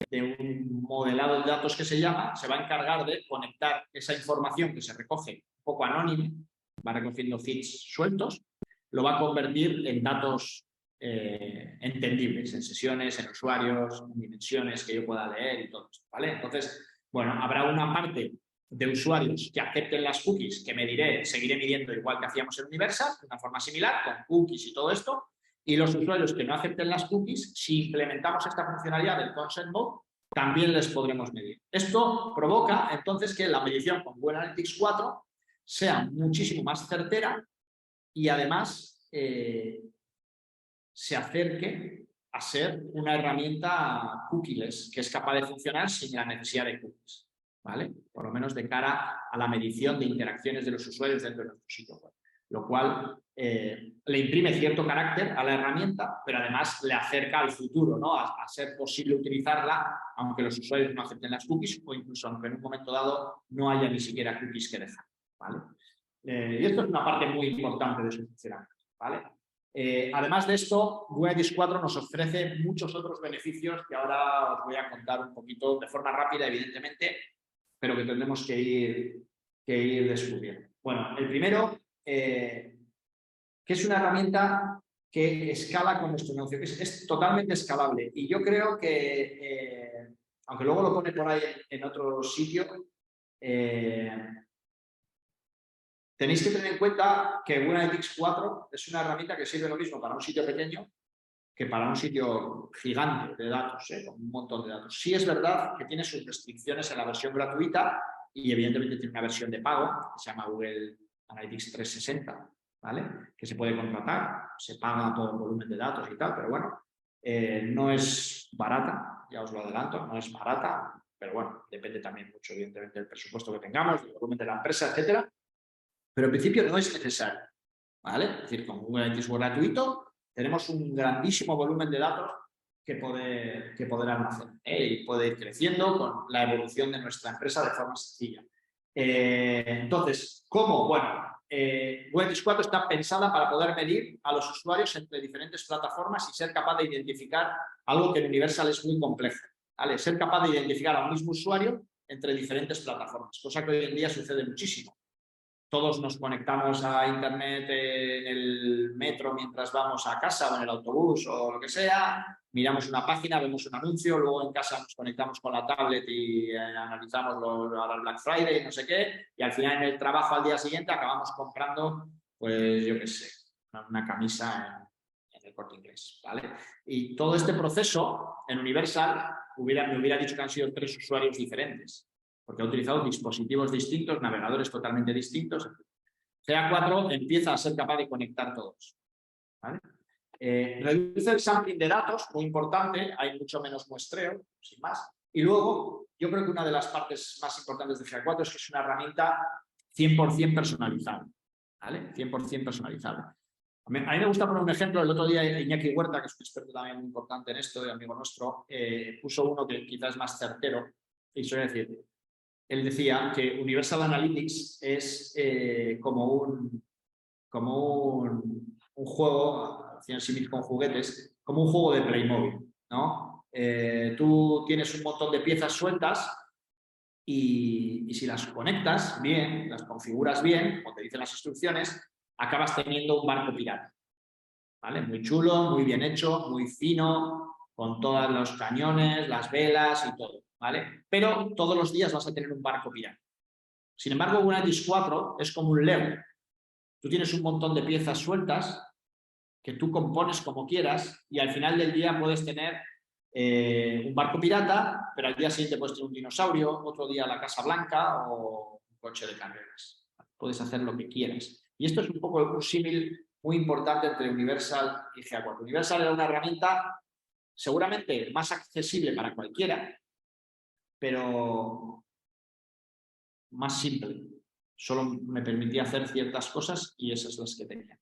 de un modelado de datos que se llama, se va a encargar de conectar esa información que se recoge un poco anónima, va recogiendo feeds sueltos, lo va a convertir en datos entendibles, en sesiones, en usuarios, en dimensiones que yo pueda leer y todo esto, ¿vale? Entonces, bueno, habrá una parte de usuarios que acepten las cookies que seguiré midiendo igual que hacíamos en Universal, de una forma similar, con cookies y todo esto, y los usuarios que no acepten las cookies, si implementamos esta funcionalidad del Consent Mode, también les podremos medir. Esto provoca, entonces, que la medición con Google Analytics 4 sea muchísimo más certera y, además, se acerque a ser una herramienta cookieless, que es capaz de funcionar sin la necesidad de cookies, ¿vale? Por lo menos de cara a la medición de interacciones de los usuarios dentro de nuestro sitio web. lo cual le imprime cierto carácter a la herramienta, pero además le acerca al futuro, ¿no? A ser posible utilizarla, aunque los usuarios no acepten las cookies o incluso aunque en un momento dado no haya ni siquiera cookies que dejar, ¿vale? Y esto es una parte muy importante de su funcionamiento, ¿vale? Además de esto, Google Analytics 4 nos ofrece muchos otros beneficios que ahora os voy a contar un poquito de forma rápida, evidentemente, pero que tendremos que ir descubriendo. Bueno, el primero, que es una herramienta que escala con nuestro negocio, que es totalmente escalable. Y yo creo que, aunque luego lo pone por ahí en otro sitio, tenéis que tener en cuenta que Google Analytics 4 es una herramienta que sirve lo mismo para un sitio pequeño que para un sitio gigante de datos, con un montón de datos. Sí es verdad que tiene sus restricciones en la versión gratuita y evidentemente tiene una versión de pago que se llama Google Analytics 360, ¿vale? Que se puede contratar, se paga todo el volumen de datos y tal, pero bueno, no es barata, ya os lo adelanto, no es barata, pero bueno, depende también mucho evidentemente del presupuesto que tengamos, del volumen de la empresa, etcétera. Pero en principio no es necesario, ¿vale? Es decir, con Google Analytics gratuito tenemos un grandísimo volumen de datos que poder almacenar y puede ir creciendo con la evolución de nuestra empresa de forma sencilla. Entonces, ¿cómo? Bueno, Google Analytics 4 está pensada para poder medir a los usuarios entre diferentes plataformas y ser capaz de identificar algo que en Universal es muy complejo, ¿vale? Ser capaz de identificar a un mismo usuario entre diferentes plataformas, cosa que hoy en día sucede muchísimo. Todos nos conectamos a internet en el metro mientras vamos a casa o en el autobús o lo que sea, miramos una página, vemos un anuncio, luego en casa nos conectamos con la tablet y analizamos ahora el Black Friday y no sé qué, y al final en el trabajo al día siguiente acabamos comprando, pues yo qué sé, una camisa en el Corte Inglés, ¿vale? Y todo este proceso en Universal me hubiera dicho que han sido 3 usuarios diferentes, porque ha utilizado dispositivos distintos, navegadores totalmente distintos. GA4 empieza a ser capaz de conectar todos, ¿vale? Reduce el sampling de datos, muy importante, hay mucho menos muestreo, sin más. Y luego, yo creo que una de las partes más importantes de GA4 es que es una herramienta 100% personalizable, ¿vale? 100% personalizable. A mí me gusta poner un ejemplo. El otro día Iñaki Huerta, que es un experto también muy importante en esto, y amigo nuestro, puso uno que quizás es más certero, y suele decir, él decía que Universal Analytics es como un juego, hacían símil con juguetes, como un juego de Playmobil, ¿no? Tú tienes un montón de piezas sueltas y si las conectas bien, las configuras bien, como te dicen las instrucciones, acabas teniendo un barco pirata, ¿vale? Muy chulo, muy bien hecho, muy fino, con todos los cañones, las velas y todo, ¿vale? Pero todos los días vas a tener un barco pirata. Sin embargo, Google Analytics 4 es como un Lego. Tú tienes un montón de piezas sueltas que tú compones como quieras y al final del día puedes tener un barco pirata, pero al día siguiente puedes tener un dinosaurio, otro día la Casa Blanca o un coche de carreras. Puedes hacer lo que quieras. Y esto es un poco un símil muy importante entre Universal y GA4. Universal era una herramienta seguramente más accesible para cualquiera, pero más simple. Solo me permitía hacer ciertas cosas y esas las que tenía.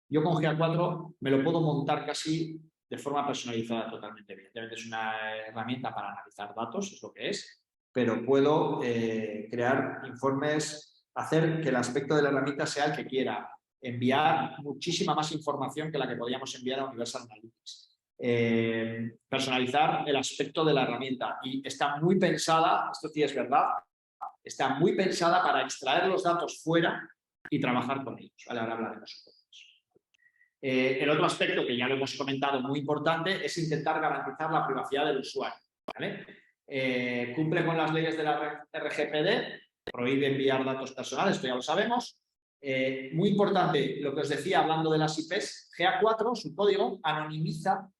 Yo con GA4 me lo puedo montar casi de forma personalizada totalmente. Evidentemente es una herramienta para analizar datos, es lo que es, pero puedo crear informes, hacer que el aspecto de la herramienta sea el que quiera, enviar muchísima más información que la que podíamos enviar a Universal Analytics. Personalizar el aspecto de la herramienta y está muy pensada, esto sí es verdad, está muy pensada para extraer los datos fuera y trabajar con ellos. Vale, ahora hablaremos un poco de eso. El otro aspecto que ya lo hemos comentado muy importante es intentar garantizar la privacidad del usuario, ¿vale? Cumple con las leyes de la RGPD, prohíbe enviar datos personales, esto ya lo sabemos. Muy importante, lo que os decía hablando de las IPs, GA4, su código, anonimiza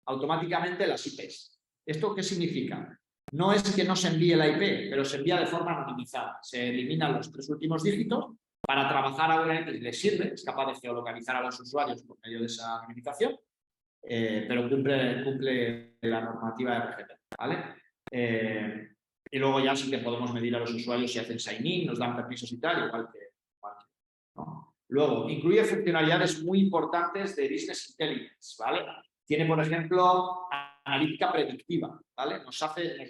automáticamente las IPs. ¿Esto qué significa? No es que no se envíe la IP, pero se envía de forma anonimizada. Se eliminan los 3 últimos dígitos para trabajar a Google Analytics. Le sirve, es capaz de geolocalizar a los usuarios por medio de esa anonimización, pero cumple la normativa de RGPD, ¿vale? Y luego ya sí que podemos medir a los usuarios si hacen sign-in, nos dan permisos y tal, igual que ¿no? Luego, incluye funcionalidades muy importantes de Business Intelligence, ¿vale? Tiene, por ejemplo, analítica predictiva, ¿vale? Nos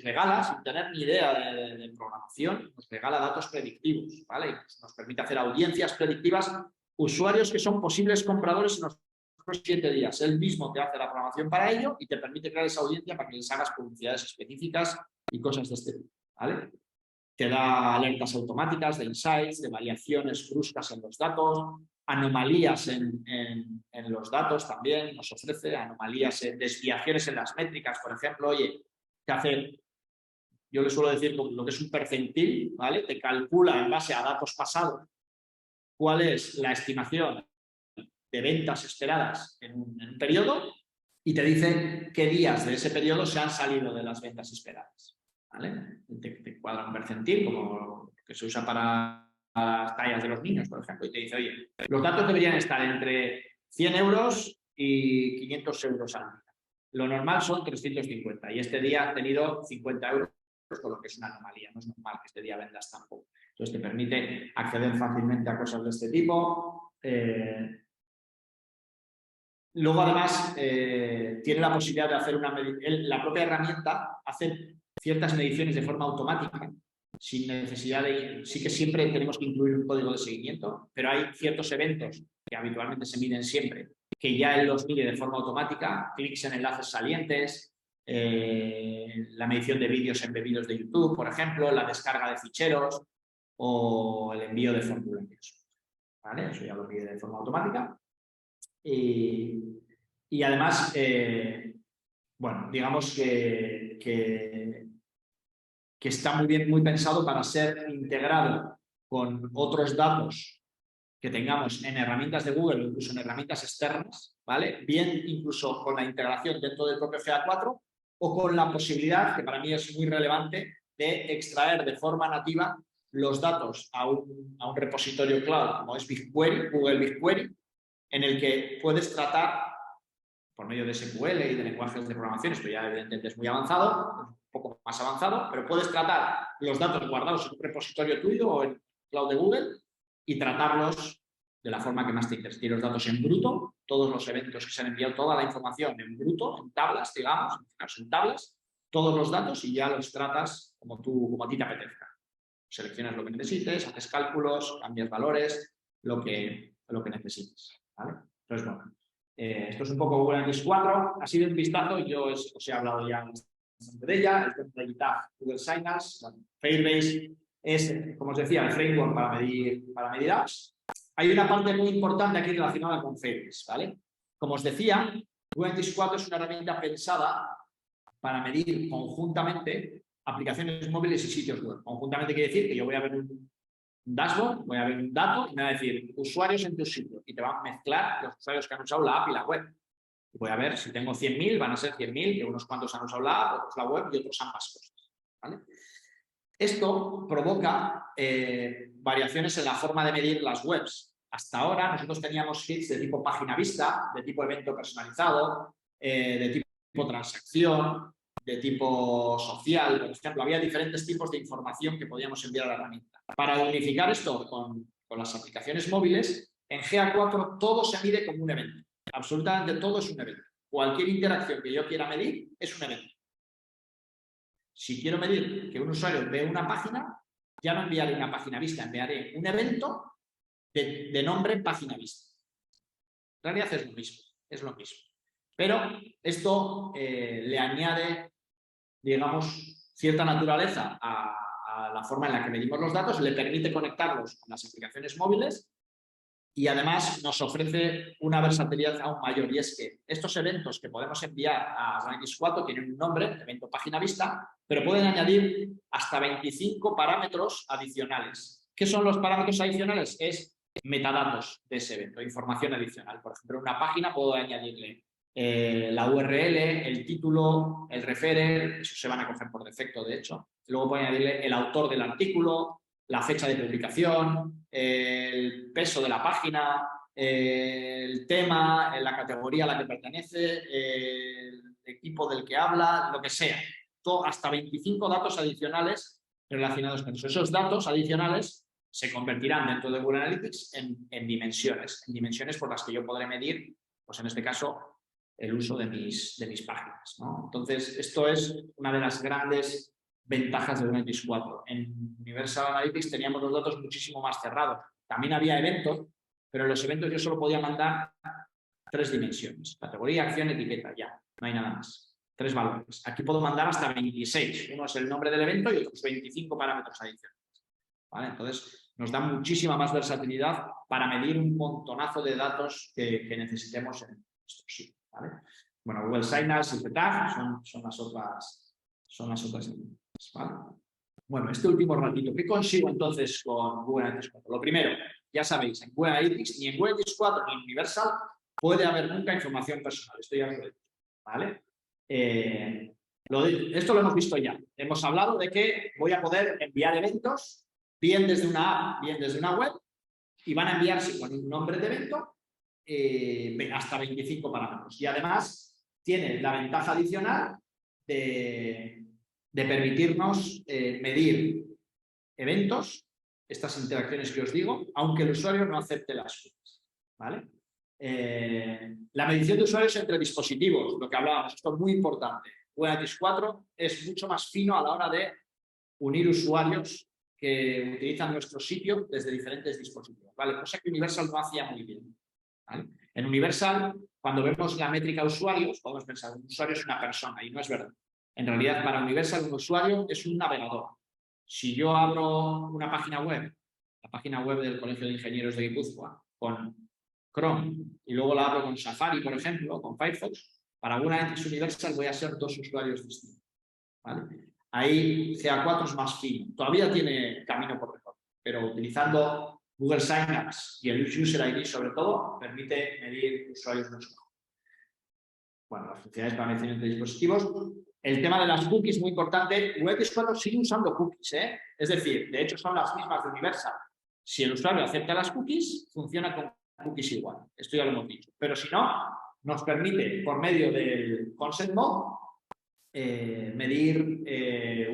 regala, sin tener ni idea de programación, nos regala datos predictivos, ¿vale? Y nos permite hacer audiencias predictivas, usuarios que son posibles compradores en los próximos 7 días. Él mismo te hace la programación para ello y te permite crear esa audiencia para que les hagas publicidades específicas y cosas de este tipo, ¿vale? Te da alertas automáticas de insights, de variaciones bruscas en los datos, anomalías en los datos también nos ofrece, anomalías, desviaciones en las métricas, por ejemplo, oye, te hace, yo le suelo decir lo que es un percentil, ¿vale? Te calcula en base a datos pasados cuál es la estimación de ventas esperadas en un periodo y te dice qué días de ese periodo se han salido de las ventas esperadas, ¿vale? Te cuadra un percentil como que se usa para las tallas de los niños, por ejemplo, y te dice, oye, los datos deberían estar entre 100 euros y 500 euros al día. Lo normal son 350 y este día ha tenido 50 euros, por lo que es una anomalía, no es normal que este día vendas tampoco. Entonces te permite acceder fácilmente a cosas de este tipo. Luego, además, tiene la posibilidad de hacer la propia herramienta hace ciertas mediciones de forma automática, sin necesidad de... Sí que siempre tenemos que incluir un código de seguimiento, pero hay ciertos eventos que habitualmente se miden siempre, que ya él los mide de forma automática, clics en enlaces salientes, la medición de vídeos embebidos de YouTube, por ejemplo, la descarga de ficheros o el envío de formularios, ¿vale? Eso ya lo mide de forma automática. Y además, bueno, digamos que está muy bien, muy pensado para ser integrado con otros datos que tengamos en herramientas de Google, incluso en herramientas externas, ¿vale? Bien incluso con la integración dentro del propio GA4 o con la posibilidad, que para mí es muy relevante, de extraer de forma nativa los datos a un repositorio cloud como es BigQuery, Google BigQuery, en el que puedes tratar por medio de SQL y de lenguajes de programación, esto ya evidentemente es muy avanzado, un poco más avanzado, pero puedes tratar los datos guardados en un repositorio tuyo o en cloud de Google y tratarlos de la forma que más te interese. Tienes los datos en bruto, todos los eventos que se han enviado, toda la información en bruto, en tablas, digamos, en tablas, todos los datos y ya los tratas como a ti te apetezca. Seleccionas lo que necesites, haces cálculos, cambias valores, lo que necesites, ¿vale? Entonces, bueno, esto es un poco Google Analytics 4, ha sido un vistazo, yo os he hablado ya de ella, el de GitHub, Google Signals, Firebase es, como os decía, el framework para medir apps. Hay una parte muy importante aquí relacionada con Firebase, ¿vale? Como os decía, Google Analytics 4 es una herramienta pensada para medir conjuntamente aplicaciones móviles y sitios web. Conjuntamente quiere decir que yo voy a ver un dashboard, voy a ver un dato y me va a decir usuarios en tu sitio y te va a mezclar los usuarios que han usado la app y la web. Y voy a ver si tengo 100.000, van a ser 100.000, que unos cuantos han usado la app, otros la web y otros ambas cosas, ¿vale? Esto provoca variaciones en la forma de medir las webs. Hasta ahora nosotros teníamos feeds de tipo página vista, de tipo evento personalizado, de tipo transacción, de tipo social, por ejemplo. Había diferentes tipos de información que podíamos enviar a la herramienta. Para unificar esto con las aplicaciones móviles, en GA4 todo se mide como un evento. Absolutamente todo es un evento. Cualquier interacción que yo quiera medir es un evento. Si quiero medir que un usuario ve una página, ya no enviaré una página vista, enviaré un evento de nombre página vista. En realidad es lo mismo. Pero esto le añade, digamos, cierta naturaleza a la forma en la que medimos los datos, le permite conectarlos con las aplicaciones móviles y además nos ofrece una versatilidad aún mayor, y es que estos eventos que podemos enviar a Analytics 4 tienen un nombre, evento página vista, pero pueden añadir hasta 25 parámetros adicionales. ¿Qué son los parámetros adicionales? Es metadatos de ese evento, información adicional. Por ejemplo, en una página puedo añadirle la URL, el título, el referer, eso se van a coger por defecto, de hecho. Luego puedo añadirle el autor del artículo, la fecha de publicación, el peso de la página, el tema, la categoría a la que pertenece, el equipo del que habla, lo que sea. Hasta 25 datos adicionales relacionados con eso. Esos datos adicionales se convertirán dentro de Google Analytics en dimensiones por las que yo podré medir, pues en este caso, el uso de mis páginas, ¿no? Entonces, esto es una de las grandes ventajas de Google Analytics 4. En Universal Analytics teníamos los datos muchísimo más cerrados. También había eventos, pero en los eventos yo solo podía mandar 3 dimensiones: categoría, acción, etiqueta, ya, no hay nada más. 3 valores. Aquí puedo mandar hasta 26. Uno es el nombre del evento y otros 25 parámetros adicionales. ¿Vale? Entonces, nos da muchísima más versatilidad para medir un montonazo de datos que necesitemos en estos sitios. ¿Vale? Bueno, Google Signals y Tag son las otras. ¿Vale? Bueno, este último ratito, ¿qué consigo entonces con Google Analytics 4? Lo primero, ya sabéis, en Google Analytics, ni en Google Analytics 4 ni en Universal puede haber nunca información personal. Esto ya lo he dicho. ¿Vale? Esto lo hemos visto ya. Hemos hablado de que voy a poder enviar eventos bien desde una app, bien desde una web, y van a enviarse con un nombre de evento hasta 25 parámetros. Y además tiene la ventaja adicional de permitirnos medir eventos, estas interacciones que os digo, aunque el usuario no acepte las cookies. ¿Vale? La medición de usuarios entre dispositivos, lo que hablábamos, esto es muy importante. Google Analytics 4 es mucho más fino a la hora de unir usuarios que utilizan nuestro sitio desde diferentes dispositivos, ¿vale? Cosa que Universal no hacía muy bien, ¿vale? En Universal, cuando vemos la métrica usuarios, podemos pensar que un usuario es una persona, y no es verdad. En realidad, para Universal, un usuario es un navegador. Si yo abro una página web, la página web del Colegio de Ingenieros de Guipúzcoa, con Chrome, y luego la abro con Safari, por ejemplo, con Firefox, para Google Analytics Universal voy a ser 2 usuarios distintos, ¿vale? Ahí GA4 es más fino. Todavía tiene camino por recorrer, pero utilizando Google Signals y el User ID, sobre todo, permite medir usuarios mucho mejor. Bueno, las funcionalidades para medición de dispositivos. El tema de las cookies, muy importante. Google Squad sigue usando cookies, ¿eh? Es decir, de hecho son las mismas de Universal. Si el usuario acepta las cookies, funciona con cookies igual. Esto ya lo hemos dicho. Pero si no, nos permite, por medio del Consent Mode, medir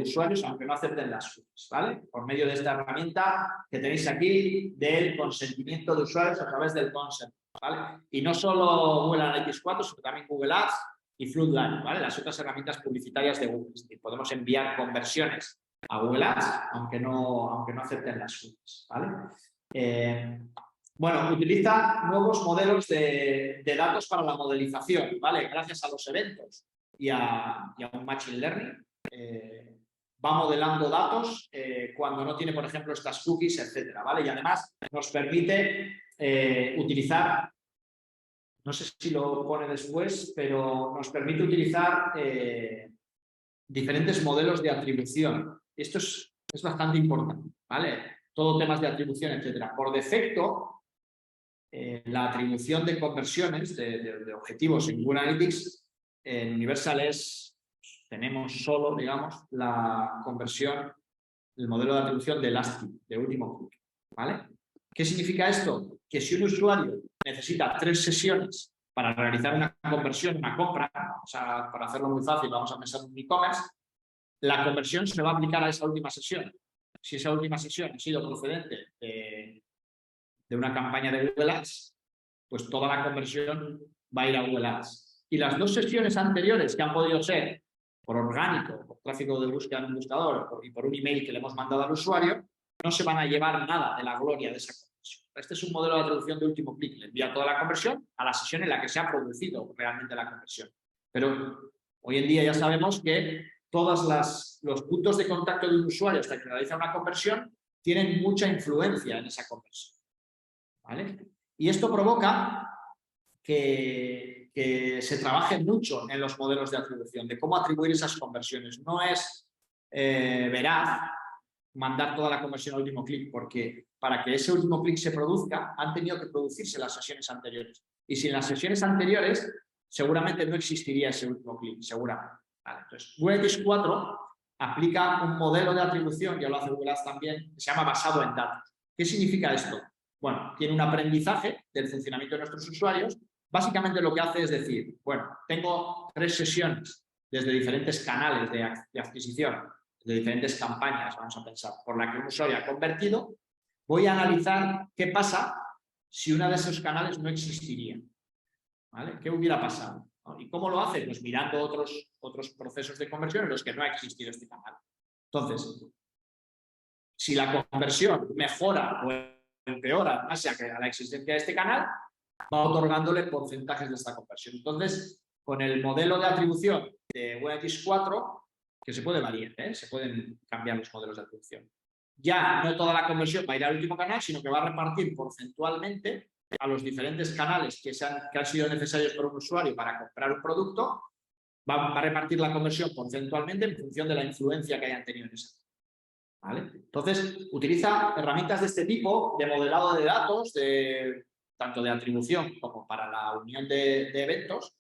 usuarios aunque no acepten las cookies, ¿vale? Por medio de esta herramienta que tenéis aquí del consentimiento de usuarios a través del consent, ¿vale? Y no solo Google Analytics 4, sino también Google Ads y Floodline, ¿vale? Las otras herramientas publicitarias de Google. Es decir, podemos enviar conversiones a Google Ads aunque no acepten las cookies, ¿vale? Bueno, utiliza nuevos modelos de datos para la modelización, ¿vale? Gracias a los eventos y a un Machine Learning, va modelando datos cuando no tiene, por ejemplo, estas cookies, etcétera, ¿vale? Y además nos permite utilizar, no sé si lo pone después, pero nos permite utilizar diferentes modelos de atribución. Esto es bastante importante, ¿vale? Todo temas de atribución, etcétera. Por defecto, la atribución de conversiones, de objetivos en Google Analytics, en Universal tenemos solo, digamos, la conversión, el modelo de atribución de last click, de último clic, ¿vale? ¿Qué significa esto? Que si un usuario necesita 3 sesiones para realizar una conversión, una compra, o sea, para hacerlo muy fácil, vamos a pensar en un e-commerce, la conversión se va a aplicar a esa última sesión. Si esa última sesión ha sido procedente de una campaña de Google Ads, pues toda la conversión va a ir a Google Ads. Y las 2 sesiones anteriores, que han podido ser por orgánico, por tráfico de búsqueda en un buscador y por un email que le hemos mandado al usuario, no se van a llevar nada de la gloria de esa conversión. Este es un modelo de atribución de último clic. Le envía toda la conversión a la sesión en la que se ha producido realmente la conversión. Pero hoy en día ya sabemos que todos los puntos de contacto de un usuario hasta que realiza una conversión tienen mucha influencia en esa conversión, ¿vale? Y esto provoca que se trabaje mucho en los modelos de atribución, de cómo atribuir esas conversiones. No es veraz mandar toda la conversión al último clic, porque para que ese último clic se produzca, han tenido que producirse las sesiones anteriores. Y sin las sesiones anteriores, seguramente no existiría ese último clic, seguramente. Vale, entonces, Google Analytics 4 aplica un modelo de atribución, ya lo hace Google Ads también, que se llama basado en datos. ¿Qué significa esto? Bueno, tiene un aprendizaje del funcionamiento de nuestros usuarios. Básicamente lo que hace es decir, bueno, tengo 3 sesiones desde diferentes canales de adquisición, de diferentes campañas, vamos a pensar, por la que un usuario ha convertido. voy a analizar qué pasa si una de esos canales no existiría. ¿Vale? ¿Qué hubiera pasado? ¿No? ¿Y cómo lo hace? Pues mirando otros procesos de conversión en los que no ha existido este canal. Entonces, si la conversión mejora o empeora en base a la existencia de este canal, va otorgándole porcentajes de esta conversión. Entonces, con el modelo de atribución de WebX4, que se puede variar, se pueden cambiar los modelos de atribución. Ya no toda la conversión va a ir al último canal, sino que va a repartir porcentualmente a los diferentes canales que han sido necesarios por un usuario para comprar un producto, va a repartir la conversión porcentualmente en función de la influencia que hayan tenido en esa. ¿Vale? Entonces, utiliza herramientas de este tipo, de modelado de datos, tanto de atribución como para la unión de eventos,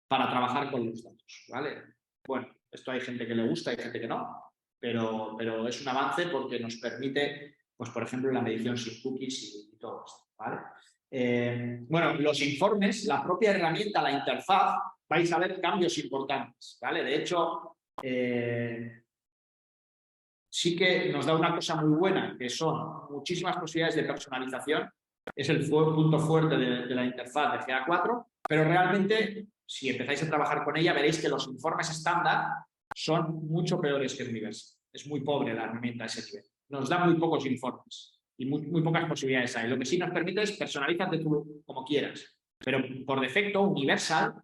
para trabajar con los datos. ¿Vale? Bueno, esto hay gente que le gusta, hay gente que no, pero es un avance porque nos permite, pues por ejemplo, la medición sin cookies y todo esto. ¿Vale? Bueno, los informes, la propia herramienta, la interfaz, vais a ver cambios importantes. ¿Vale? De hecho, sí que nos da una cosa muy buena, que son muchísimas posibilidades de personalización. Es el punto fuerte de la interfaz de GA4, pero realmente, si empezáis a trabajar con ella, veréis que los informes estándar son mucho peores que Universal. Es muy pobre la herramienta a ese nivel. Nos da muy pocos informes y muy pocas posibilidades hay. Lo que sí nos permite es personalizarte tú como quieras. Pero por defecto, Universal,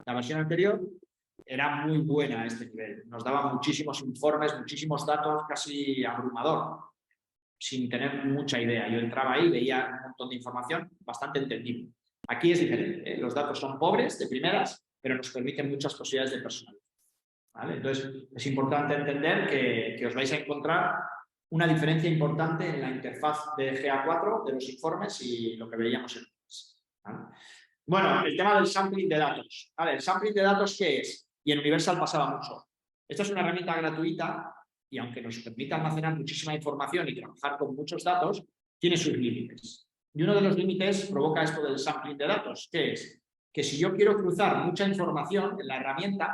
la versión anterior, era muy buena a este nivel. Nos daba muchísimos informes, muchísimos datos, casi abrumador, sin tener mucha idea. Yo entraba ahí, veía un montón de información bastante entendible. Aquí es diferente, ¿eh? Los datos son pobres de primeras, pero nos permiten muchas posibilidades de personalización. ¿Vale? Entonces, es importante entender que os vais a encontrar una diferencia importante en la interfaz de GA4 de los informes y lo que veíamos en Universal. ¿Vale? Bueno, el tema del sampling de datos. ¿Vale? ¿El sampling de datos qué es? Y en Universal pasaba mucho. Esta es una herramienta gratuita y aunque nos permite almacenar muchísima información y trabajar con muchos datos, tiene sus límites. Y uno de los límites provoca esto del sampling de datos, que es que si yo quiero cruzar mucha información en la herramienta,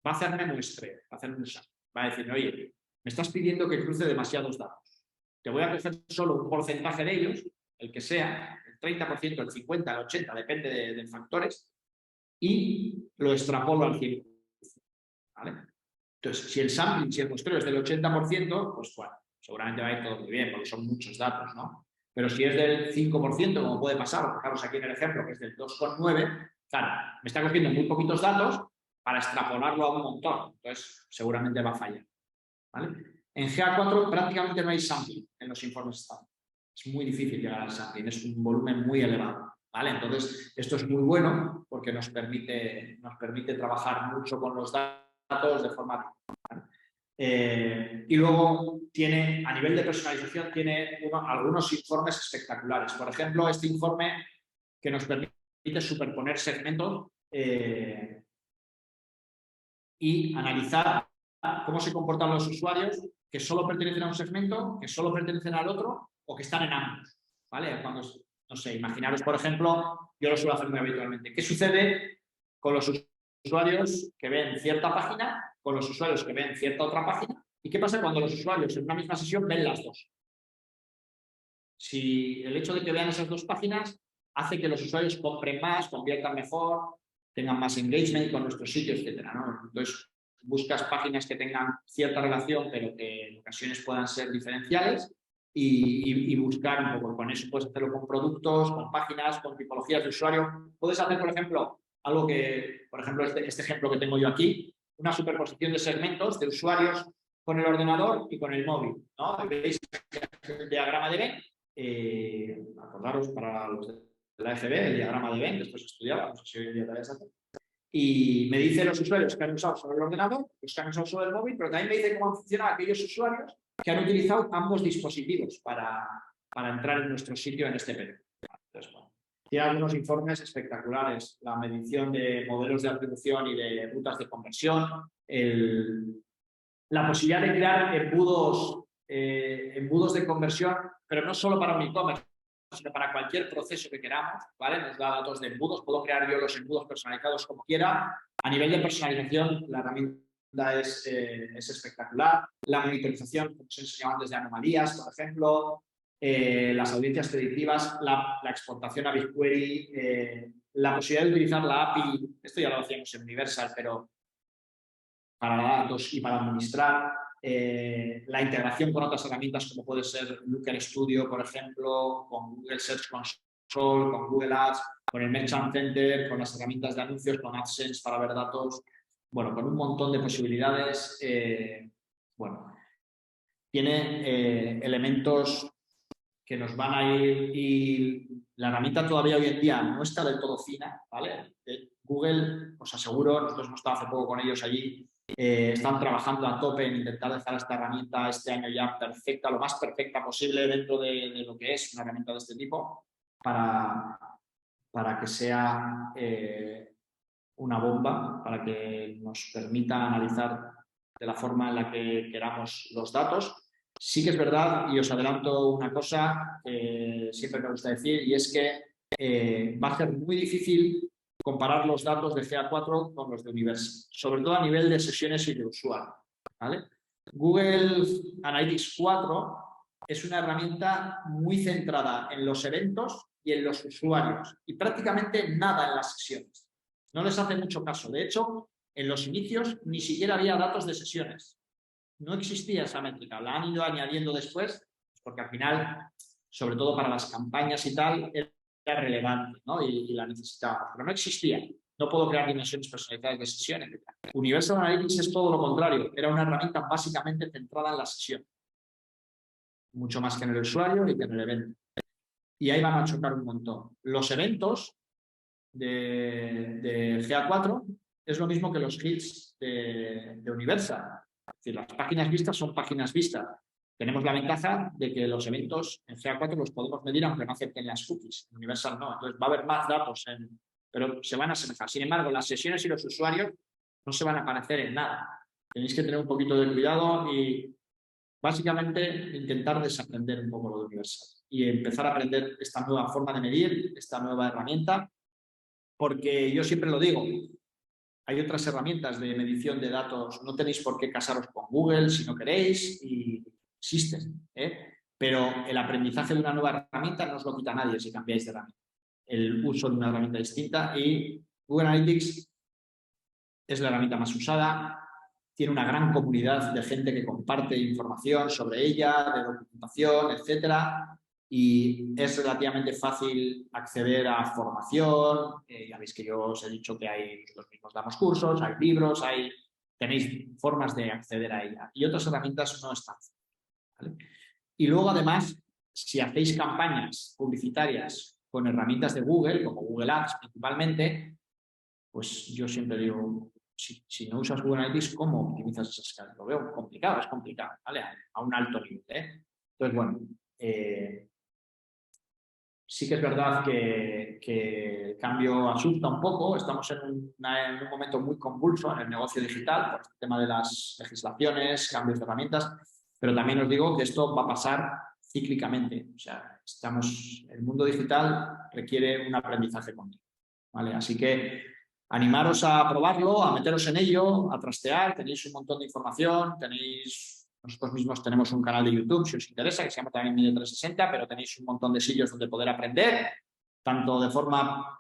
va a hacerme muestreo, va a hacerme un sampling. Va a decir, oye, me estás pidiendo que cruce demasiados datos. Te voy a coger solo un porcentaje de ellos, el que sea, el 30%, el 50%, el 80%, depende de factores, y lo extrapolo al 100%. ¿Vale? Entonces, si el sampling, si el muestreo es del 80%, pues bueno, seguramente va a ir todo muy bien, porque son muchos datos, ¿no? Pero si es del 5%, como puede pasar, fijaros aquí en el ejemplo, que es del 2,9, claro, me está cogiendo muy poquitos datos para extrapolarlo a un montón. Entonces, seguramente va a fallar. ¿Vale? En GA4 prácticamente no hay sampling en los informes estándar. Es muy difícil llegar al sampling, es un volumen muy elevado. ¿Vale? Entonces, esto es muy bueno porque nos permite trabajar mucho con los datos de forma... y luego tiene, a nivel de personalización, tiene algunos informes espectaculares. Por ejemplo, este informe que nos permite superponer segmentos y analizar cómo se comportan los usuarios que solo pertenecen a un segmento, que solo pertenecen al otro o que están en ambos. ¿Vale? Cuando, no sé, imaginaros, por ejemplo, yo lo suelo hacer muy habitualmente. ¿Qué sucede con los usuarios que ven cierta página, con los usuarios que ven cierta otra página? ¿Y qué pasa cuando los usuarios en una misma sesión ven las dos? Si el hecho de que vean esas dos páginas hace que los usuarios compren más, conviertan mejor, tengan más engagement con nuestros sitios, etcétera, ¿no? Entonces, buscas páginas que tengan cierta relación, pero que en ocasiones puedan ser diferenciales y buscar un poco. Con eso puedes hacerlo con productos, con páginas, con tipologías de usuario. Puedes hacer, por ejemplo, algo que, por ejemplo, este ejemplo que tengo yo aquí, una superposición de segmentos de usuarios con el ordenador y con el móvil, ¿no? Veis el diagrama de Venn, acordaros para los de la FB, el diagrama de Venn, que después estudiaba, no sé si hoy en día todavía se hace. Y me dice los usuarios que han usado sobre el ordenador, los que han usado sobre el móvil, pero también me dice cómo han funcionado aquellos usuarios que han utilizado ambos dispositivos para entrar en nuestro sitio en este periodo. Entonces, bueno, tiene algunos informes espectaculares, la medición de modelos de atribución y de rutas de conversión, la posibilidad de crear embudos de conversión, pero no solo para un e-commerce, sino para cualquier proceso que queramos, ¿vale? Nos da datos de embudos, puedo crear yo los embudos personalizados como quiera. A nivel de personalización, la herramienta es espectacular. La monitorización, como os enseñaba antes, de anomalías, por ejemplo. las audiencias predictivas, la exportación a BigQuery, la posibilidad de utilizar la API, esto ya lo hacíamos en Universal, pero para datos y para administrar, la integración con otras herramientas como puede ser Looker Studio, por ejemplo, con Google Search Console, con Google Ads, con el Merchant Center, con las herramientas de anuncios, con AdSense para ver datos, bueno, con un montón de posibilidades. Bueno, tiene elementos que nos van a ir, y la herramienta todavía hoy en día no está del todo fina, ¿vale? Google, os aseguro, nosotros hemos estado hace poco con ellos allí, están trabajando a tope en intentar dejar esta herramienta este año ya perfecta, lo más perfecta posible dentro de lo que es una herramienta de este tipo, para que sea una bomba, para que nos permita analizar de la forma en la que queramos los datos. Sí que es verdad, y os adelanto una cosa que siempre me gusta decir, y es que va a ser muy difícil comparar los datos de GA4 con los de Universal, sobre todo a nivel de sesiones y de usuario, ¿vale? Google Analytics 4 es una herramienta muy centrada en los eventos y en los usuarios, y prácticamente nada en las sesiones. No les hace mucho caso. De hecho, en los inicios ni siquiera había datos de sesiones. No existía esa métrica. La han ido añadiendo después, porque al final, sobre todo para las campañas y tal, era relevante, ¿no? Y la necesitábamos. Pero no existía. No puedo crear dimensiones personalizadas de sesiones. Universal Analytics es todo lo contrario. Era una herramienta básicamente centrada en la sesión. Mucho más que en el usuario y que en el evento. Y ahí van a chocar un montón. Los eventos de GA4 es lo mismo que los hits de Universal. Es decir, las páginas vistas son páginas vistas. Tenemos la ventaja de que los eventos en GA4 los podemos medir aunque no acepten las cookies. En Universal no. Entonces va a haber más datos, pero se van a asemejar. Sin embargo, las sesiones y los usuarios no se van a parecer en nada. Tenéis que tener un poquito de cuidado y básicamente intentar desaprender un poco lo de Universal y empezar a aprender esta nueva forma de medir, esta nueva herramienta, porque yo siempre lo digo, hay otras herramientas de medición de datos, no tenéis por qué casaros con Google si no queréis, y existen, pero el aprendizaje de una nueva herramienta no os lo quita nadie si cambiáis de herramienta. El uso de una herramienta distinta, y Google Analytics es la herramienta más usada, tiene una gran comunidad de gente que comparte información sobre ella, de documentación, etcétera, y es relativamente fácil acceder a formación. Ya veis que yo os he dicho que nosotros mismos damos cursos, hay libros, tenéis formas de acceder a ella, y otras herramientas no están, ¿vale? Y luego, además, si hacéis campañas publicitarias con herramientas de Google, como Google Ads principalmente, pues yo siempre digo, si no usas Google Analytics, ¿cómo optimizas esas campañas? Lo veo complicado, es complicado, ¿vale? A un alto nivel, Entonces, bueno, sí que es verdad que el cambio asusta un poco. Estamos en un momento muy convulso en el negocio digital por el tema de las legislaciones, cambios de herramientas, pero también os digo que esto va a pasar cíclicamente. O sea, el mundo digital requiere un aprendizaje continuo, ¿vale? Así que animaros a probarlo, a meteros en ello, a trastear. Tenéis un montón de información, nosotros mismos tenemos un canal de YouTube, si os interesa, que se llama también Media 360, pero tenéis un montón de sitios donde poder aprender, tanto de forma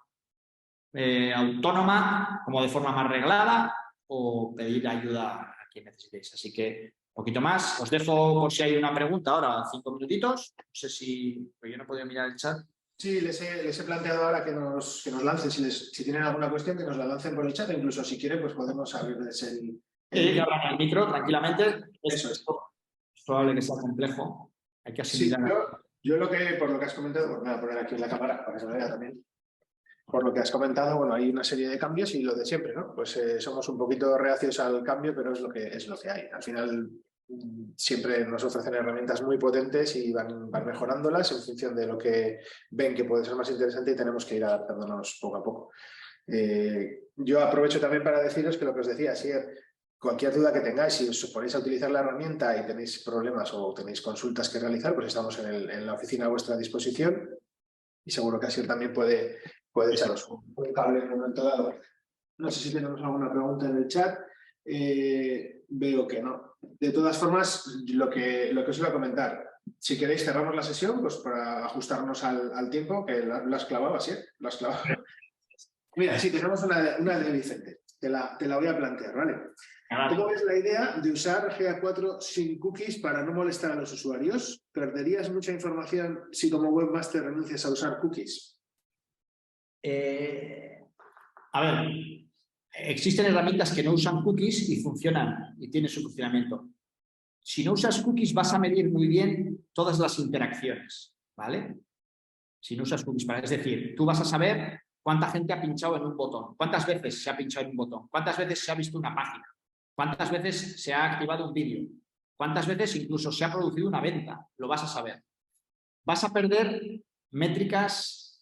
autónoma como de forma más reglada, o pedir ayuda a quien necesitéis. Así que un poquito más. Os dejo por si hay una pregunta ahora, 5 minutitos. No sé si... Pues yo no he podido mirar el chat. Sí, les he planteado ahora que nos lancen, si tienen alguna cuestión, que nos la lancen por el chat, incluso si quieren, pues podemos abrirles el que abran el micro tranquilamente. Eso es. Es probable que sea complejo. Hay que asimilar. Sí, yo por lo que has comentado, pues me voy a poner aquí en la cámara para que se me vea también. Por lo que has comentado, bueno, hay una serie de cambios y lo de siempre, ¿no? Pues somos un poquito reacios al cambio, pero es lo que hay. Al final siempre nos ofrecen herramientas muy potentes y van mejorándolas en función de lo que ven que puede ser más interesante, y tenemos que ir adaptándonos poco a poco. Yo aprovecho también para deciros que lo que os decía, cualquier duda que tengáis, si os ponéis a utilizar la herramienta y tenéis problemas o tenéis consultas que realizar, pues estamos en la oficina a vuestra disposición, y seguro que Asier también puede echaros un cable en un momento dado. No sé si tenemos alguna pregunta en el chat. Veo que no. De todas formas, lo que os iba a comentar, si queréis cerramos la sesión, pues para ajustarnos al tiempo, que lo has clavado así, lo has clavado. Mira, sí, tenemos una de Vicente, te la voy a plantear, ¿vale? ¿Cómo ves la idea de usar GA4 sin cookies para no molestar a los usuarios? ¿Perderías mucha información si como webmaster renuncias a usar cookies? A ver, existen herramientas que no usan cookies y funcionan y tienen su funcionamiento. Si no usas cookies vas a medir muy bien todas las interacciones, ¿vale? Si no usas cookies, es decir, tú vas a saber cuánta gente ha pinchado en un botón, cuántas veces se ha pinchado en un botón, cuántas veces se ha visto una página, cuántas veces se ha activado un vídeo, cuántas veces incluso se ha producido una venta, lo vas a saber. Vas a perder métricas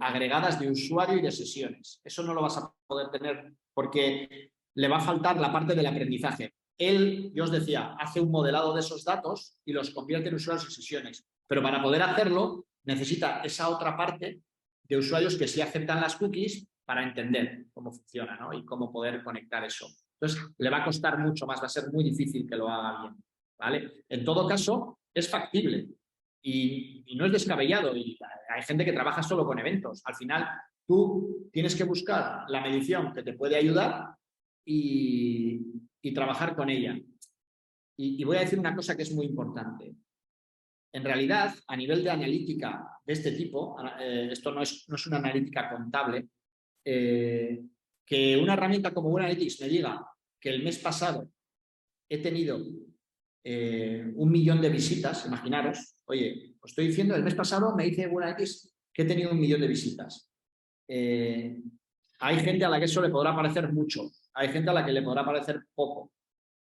agregadas de usuario y de sesiones. Eso no lo vas a poder tener porque le va a faltar la parte del aprendizaje. Él, yo os decía, hace un modelado de esos datos y los convierte en usuarios y sesiones. Pero para poder hacerlo necesita esa otra parte de usuarios que sí aceptan las cookies para entender cómo funciona, ¿no? Y cómo poder conectar eso. Entonces, le va a costar mucho más, va a ser muy difícil que lo haga bien, ¿vale? En todo caso, es factible y no es descabellado. Y hay gente que trabaja solo con eventos. Al final, tú tienes que buscar la medición que te puede ayudar y trabajar con ella. Y voy a decir una cosa que es muy importante. En realidad, a nivel de analítica de este tipo, esto no es una analítica contable, que una herramienta como Google Analytics me diga que el mes pasado he tenido 1 millón de visitas, imaginaros, oye, os estoy diciendo, el mes pasado me dice Google Analytics que he tenido 1 millón de visitas. Hay gente a la que eso le podrá parecer mucho, hay gente a la que le podrá parecer poco,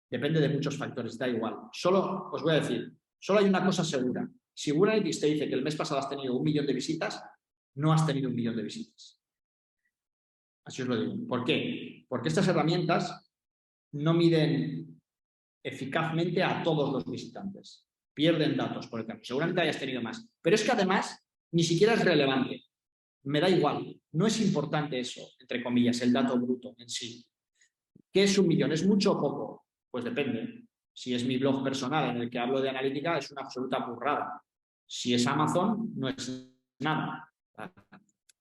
depende de muchos factores, da igual. Solo os voy a decir, solo hay una cosa segura. Si Google Analytics te dice que el mes pasado has tenido 1 millón de visitas, no has tenido 1 millón de visitas. Así os lo digo. ¿Por qué? Porque estas herramientas no miden eficazmente a todos los visitantes. Pierden datos, por ejemplo. Seguramente hayas tenido más. Pero es que además ni siquiera es relevante. Me da igual. No es importante eso, entre comillas, el dato bruto en sí. ¿Qué es 1 millón? ¿Es mucho o poco? Pues depende. Si es mi blog personal en el que hablo de analítica, es una absoluta burrada. Si es Amazon, no es nada.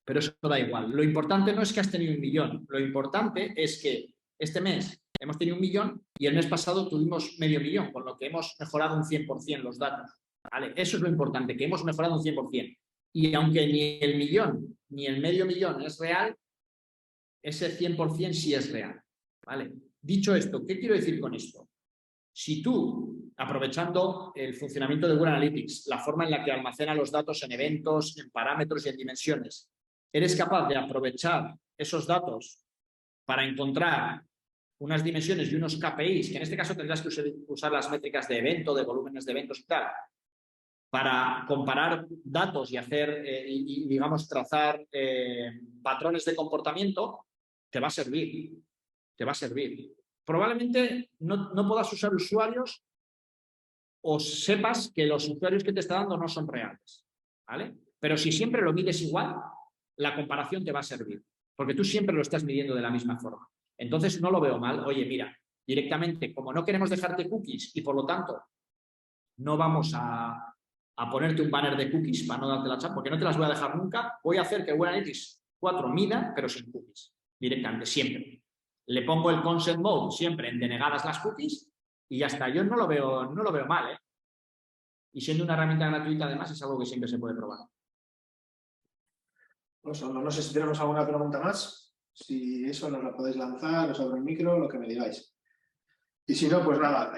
Pero eso da igual. Lo importante no es que has tenido 1 millón. Lo importante es que este mes hemos tenido 1 millón y el mes pasado tuvimos medio millón, con lo que hemos mejorado un 100% los datos. ¿Vale? Eso es lo importante, que hemos mejorado un 100%. Y aunque ni el millón ni el medio millón es real, ese 100% sí es real. ¿Vale? Dicho esto, ¿qué quiero decir con esto? Si tú, aprovechando el funcionamiento de Google Analytics, la forma en la que almacena los datos en eventos, en parámetros y en dimensiones, eres capaz de aprovechar esos datos para encontrar unas dimensiones y unos KPIs, que en este caso tendrás que usar las métricas de evento, de volúmenes de eventos y tal, para comparar datos y hacer, digamos, trazar patrones de comportamiento, te va a servir. Te va a servir. Probablemente no puedas usar usuarios o sepas que los usuarios que te está dando no son reales, ¿vale? Pero si siempre lo mides igual, la comparación te va a servir, porque tú siempre lo estás midiendo de la misma forma. Entonces no lo veo mal. Oye, mira, directamente, como no queremos dejarte cookies y por lo tanto no vamos a ponerte un banner de cookies para no darte la chapa, porque no te las voy a dejar nunca, voy a hacer que Google Analytics 4 mida, pero sin cookies, directamente, siempre. Le pongo el consent mode siempre en denegadas las cookies y ya está. Yo no lo veo mal, ¿eh? Y siendo una herramienta gratuita, además, es algo que siempre se puede probar. Pues, no sé si tenemos alguna pregunta más. Si eso nos la podéis lanzar, os abro el micro, lo que me digáis. Y si no, pues nada,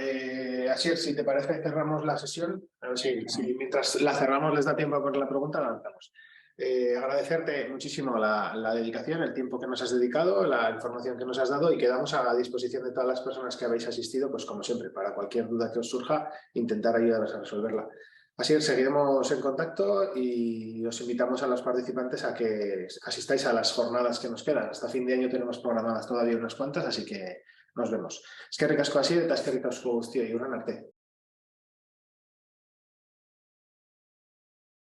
Asier, si te parece, cerramos la sesión. A ver si mientras la cerramos les da tiempo a poner la pregunta, la lanzamos. Agradecerte muchísimo la dedicación, el tiempo que nos has dedicado, la información que nos has dado y quedamos a disposición de todas las personas que habéis asistido, pues como siempre, para cualquier duda que os surja, intentar ayudaros a resolverla. Así es, seguiremos en contacto y os invitamos a los participantes a que asistáis a las jornadas que nos quedan. Hasta fin de año tenemos programadas todavía unas cuantas, así que nos vemos. Eskerrik asko Asier eta eskerrik asko guztioi, urren arte.